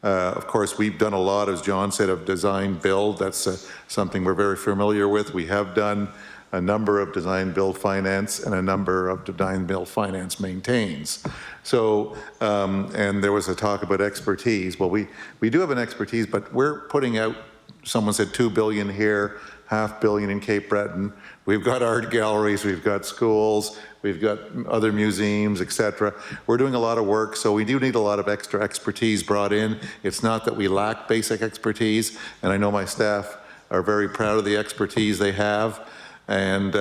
Of course, we've done a lot, as John said, of design, build. That's something we're very familiar with. We have done a number of design, build, finance, and a number of design, build, finance, maintains. So, and there was a talk about expertise. Well, we do have an expertise, but we're putting out, someone said $2 billion here, $500 million in Cape Breton. We've got art galleries, we've got schools, we've got other museums, etc. We're doing a lot of work, so we do need a lot of extra expertise brought in. It's not that we lack basic expertise, and I know my staff are very proud of the expertise they have, and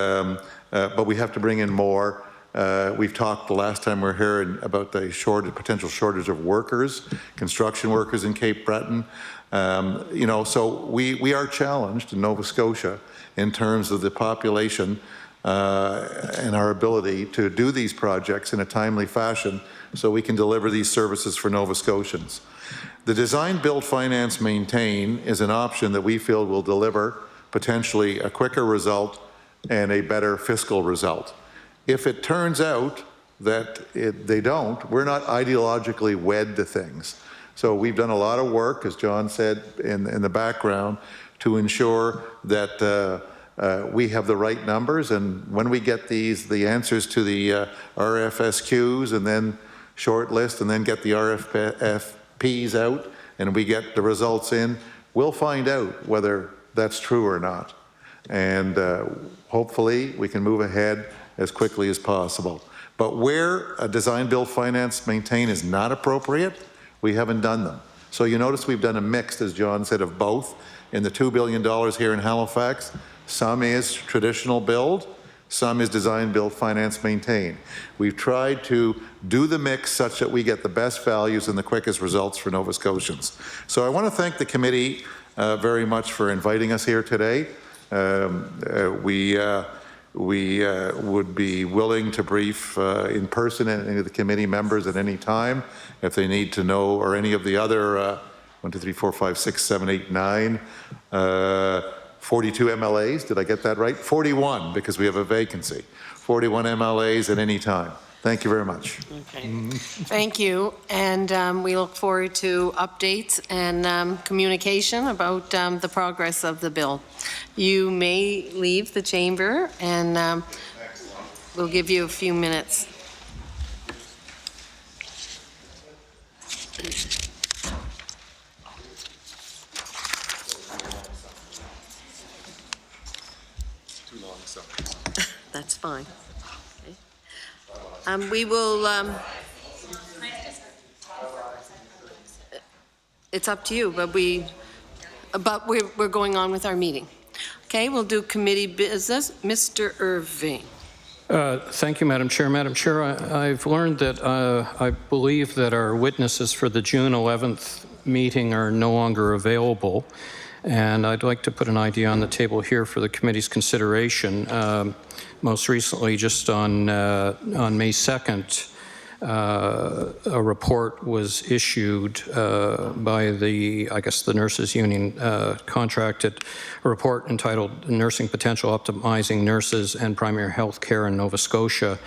but we have to bring in more. We've talked the last time we were here about the potential shortage of workers, construction workers in Cape Breton. You know, so we are challenged in Nova Scotia in terms of the population and our ability to do these projects in a timely fashion so we can deliver these services for Nova Scotians. The design, build, finance, maintain is an option that we feel will deliver potentially a quicker result and a better fiscal result. If it turns out that they don't, we're not ideologically wed to things. So we've done a lot of work, as John said, in the background to ensure that we have the right numbers, and when we get the answers to the RFSQs and then shortlist and then get the RFPs out and we get the results in, we'll find out whether that's true or not. And hopefully we can move ahead as quickly as possible. But where a design, build, finance, maintain is not appropriate, we haven't done them. So you notice we've done a mix, as John said, of both in the $2 billion here in Halifax. Some is traditional build, some is design, build, finance, maintain. We've tried to do the mix such that we get the best values and the quickest results for Nova Scotians. So I want to thank the committee very much for inviting us here today. We would be willing to brief in person any of the committee members at any time if they need to know, or any of the other 1, 2, 3, 4, 5, 6, 7, 8, 9, 42 MLAs. Did I get that right? 41, because we have a vacancy. 41 MLAs at any time. Thank you very much. Okay. Thank you. And we look forward to updates and communication about the progress of the bill. You may leave the chamber, and we'll give you a few minutes. That's fine. Okay. We will, it's up to you, but we're going on with our meeting. Okay, we'll do committee business. Mr. Irving. Thank you, Madam Chair. Madam Chair, I've learned that I believe that our witnesses for the June 11th meeting are no longer available, and I'd like to put an idea on the table here for the committee's consideration. Most recently, just on May 2nd, a report was issued by the Nurses Union contracted a report entitled Nursing Potential Optimizing Nurses and Primary Health Care in Nova Scotia.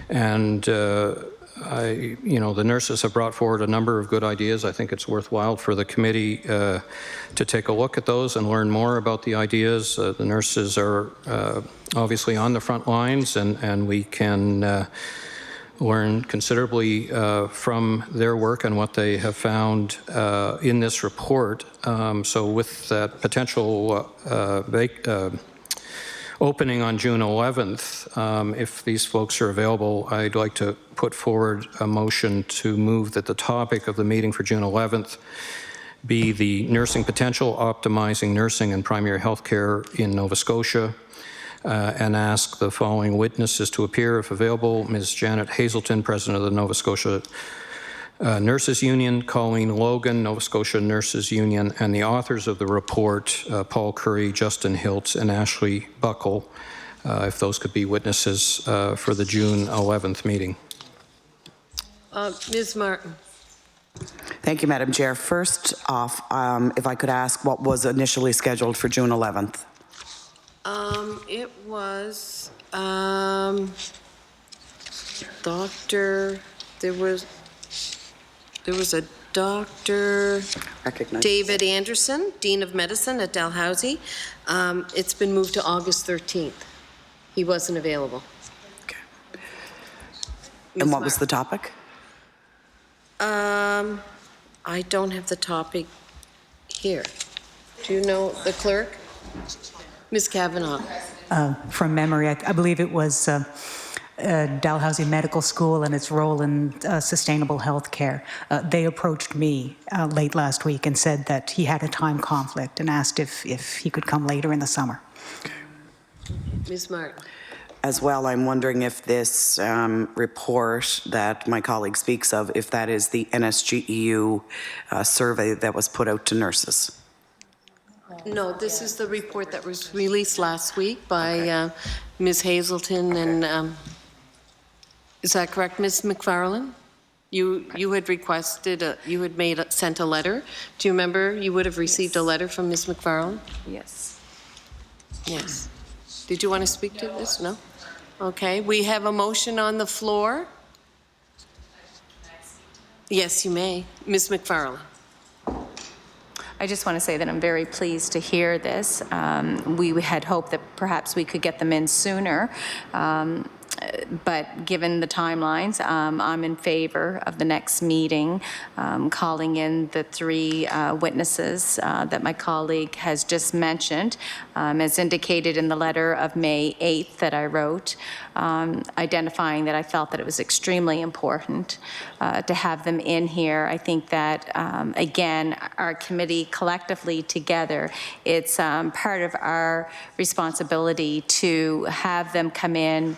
And the nurses have brought forward a number of good ideas. I think it's worthwhile for the committee to take a look at those and learn more about the ideas. The nurses are obviously on the front lines, and we can learn considerably from their work and what they have found in this report. So with that potential opening on June 11th, if these folks are available, I'd like to put forward a motion to move that the topic of the meeting for June 11th be the nursing potential, optimizing nursing and primary health care in Nova Scotia, and ask the following witnesses to appear if available: Ms. Janet Hazelton, President of the Nova Scotia Nurses Union; Colleen Logan, Nova Scotia Nurses Union; and the authors of the report, Paul Curry, Justin Hiltz, and Ashley Buckle, if those could be witnesses for the June 11th meeting. Ms. Martin. Thank you, Madam Chair. First off, if I could ask what was initially scheduled for June 11th? It was there was a Dr. David Anderson, Dean of Medicine at Dalhousie. It's been moved to August 13th. He wasn't available. Okay. And what was the topic? I don't have the topic here. Do you know the clerk? Ms. Kavanaugh. From memory, I believe it was Dalhousie Medical School and its role in sustainable health care. They approached me late last week and said that he had a time conflict and asked if he could come later in the summer. Okay. Ms. Martin. As well, I'm wondering if this report that my colleague speaks of, if that is the NSGEU survey that was put out to nurses. No, this is the report that was released last week by Ms. Hazelton and, is that correct, Ms. McFarland? You had requested, you had sent a letter. Do you remember you would have received a letter from Ms. McFarland? Yes. Yes. Did you want to speak to this? No? Okay, we have a motion on the floor. Yes, you may. Ms. McFarland. I just want to say that I'm very pleased to hear this. We had hoped that perhaps we could get them in sooner. But given the timelines, I'm in favor of the next meeting, calling in the 3 witnesses that my colleague has just mentioned, as indicated in the letter of May 8th that I wrote, identifying that I felt that it was extremely important to have them in here. I think that, again, our committee collectively together, it's part of our responsibility to have them come in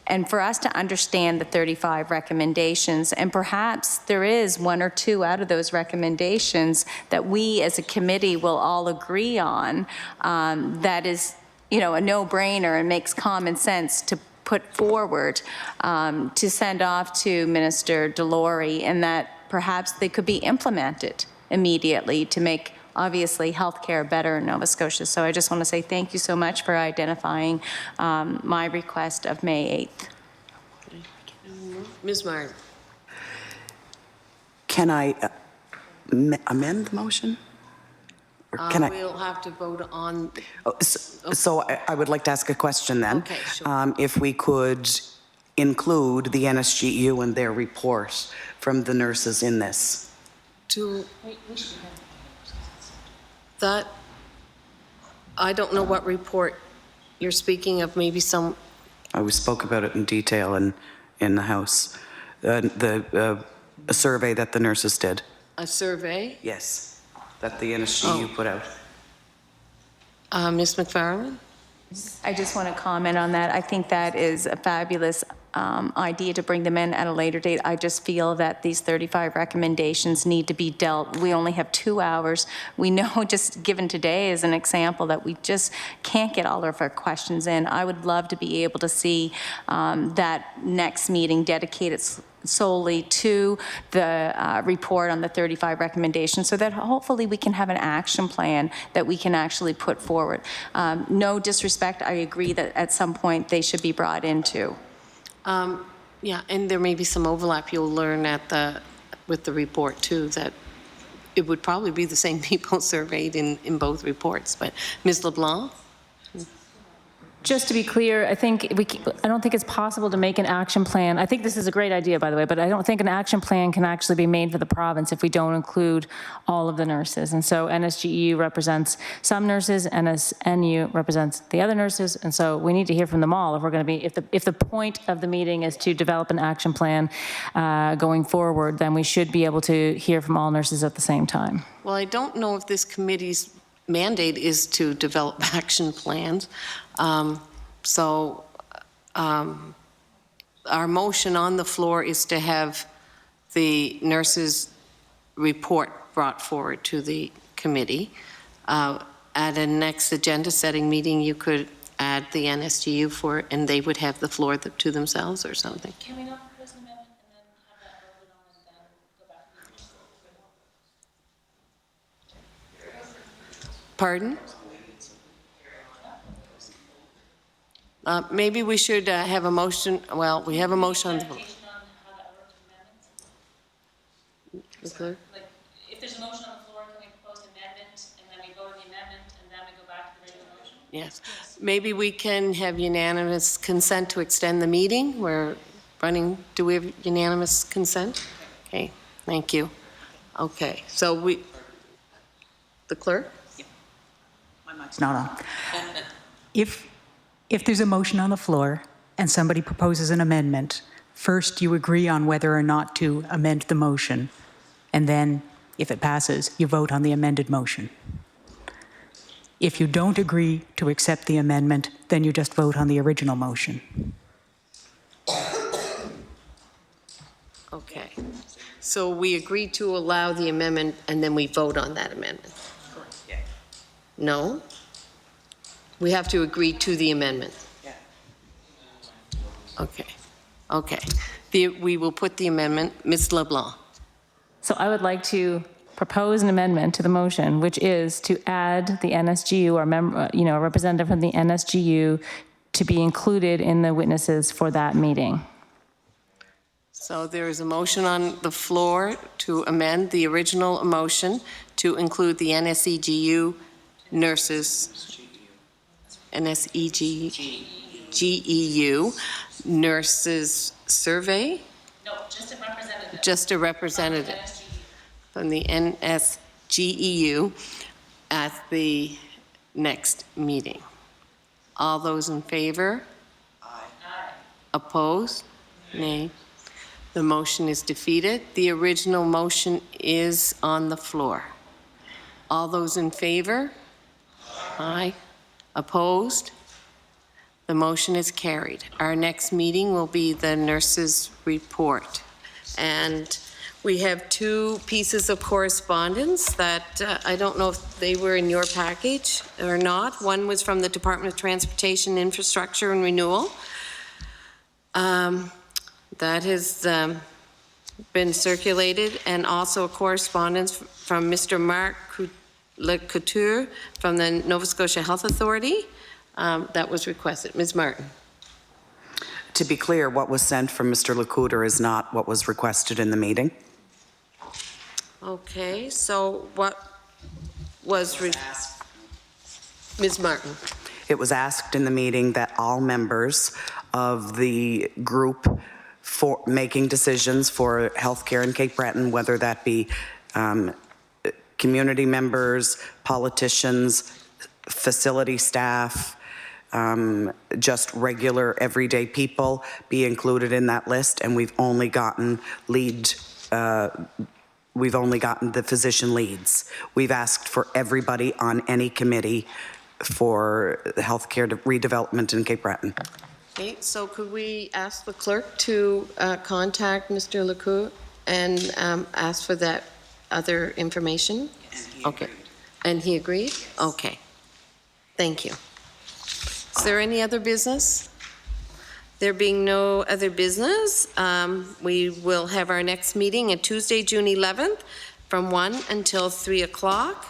and for us to understand the 35 recommendations, and perhaps there is 1 or 2 out of those recommendations that we as a committee will all agree on, that is, a no-brainer and makes common sense to put forward to send off to Minister Delory, and that perhaps they could be implemented immediately to make obviously healthcare better in Nova Scotia. So I just want to say thank you so much for identifying my request of May 8th. Ms. Martin. Can I amend the motion? Or can We'll have to vote on. So I would like to ask a question then. Okay, sure. If we could include the NSGU and their report from the nurses in this. That, I don't know what report you're speaking of, maybe some. We spoke about it in detail in the House. A survey that the nurses did. A survey? Yes, that the NSGU put out. Ms. McFarland? I just want to comment on that. I think that is a fabulous idea to bring them in at a later date. I just feel that these 35 recommendations need to be dealt. We only have 2 hours. We know, just given today as an example, that we just can't get all of our questions in. I would love to be able to see that next meeting dedicated solely to the report on the 35 recommendations, so that hopefully we can have an action plan that we can actually put forward. No disrespect, I agree that at some point they should be brought into. Yeah, and there may be some overlap. You'll learn with the report too, that it would probably be the same people surveyed in both reports. But Ms. LeBlanc? Just to be clear, I don't think it's possible to make an action plan. I think this is a great idea, by the way, but I don't think an action plan can actually be made for the province if we don't include all of the nurses. And so NSGEU represents some nurses, NSNU represents the other nurses, and so we need to hear from them all if we're going to be, if the point of the meeting is to develop an action plan going forward, then we should be able to hear from all nurses at the same time. Well, I don't know if this committee's mandate is to develop action plans. Our motion on the floor is to have the nurses' report brought forward to the committee. At a next agenda-setting meeting, you could add the NSGU for it, and they would have the floor to themselves or something. Can we not propose an amendment and then have that voted on and then go back to the Pardon? Maybe we should have a motion. Well, we have a motion on the floor. Like, if there's a motion on the floor, can we propose an amendment and then we vote on the amendment and then we go back to the regular motion? Yes. Maybe we can have unanimous consent to extend the meeting. We're running. Do we have unanimous consent? Okay. Thank you. Okay. So the clerk? My mic's not on. If there's a motion on the floor and somebody proposes an amendment, first you agree on whether or not to amend the motion, and then, if it passes, you vote on the amended motion. If you don't agree to accept the amendment, then you just vote on the original motion. Okay. So we agree to allow the amendment, and then we vote on that amendment? No? We have to agree to the amendment? Yeah. Okay. Okay. We will put the amendment. Ms. LeBlanc. So I would like to propose an amendment to the motion, which is to add the NSGU, or a representative from the NSGU, to be included in the witnesses for that meeting. So there is a motion on the floor to amend the original motion to include the NSEGU nurses. NSEG. NSGEU Nurses Survey? No, just a representative. Just a representative from the NSGEU at the next meeting. All those in favor? Aye. Opposed? Nay. The motion is defeated. The original motion is on the floor. All those in favor? Aye. Opposed? The motion is carried. Our next meeting will be the nurses' report. And we have two pieces of correspondence that I don't know if they were in your package or not. One was from the Department of Transportation, Infrastructure and Renewal. That has been circulated, and also a correspondence from Mr. Marc Couture from the Nova Scotia Health Authority that was requested. Ms. Martin. To be clear, what was sent from Mr. Lacoudre is not what was requested in the meeting. Okay, so what was Ms. Martin? It was asked in the meeting that all members of the group for making decisions for healthcare in Cape Breton, whether that be community members, politicians, facility staff, just regular everyday people, be included in that list, and we've only gotten the physician leads. We've asked for everybody on any committee for healthcare redevelopment in Cape Breton. Okay, so could we ask the clerk to contact Mr. Lacour and ask for that other information? Okay, and he agreed? Okay, thank you. Is there any other business? There being no other business, we will have our next meeting on Tuesday, June 11th from 1 until 3 o'clock,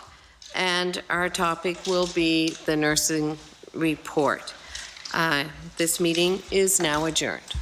and our topic will be the nursing report. This meeting is now adjourned.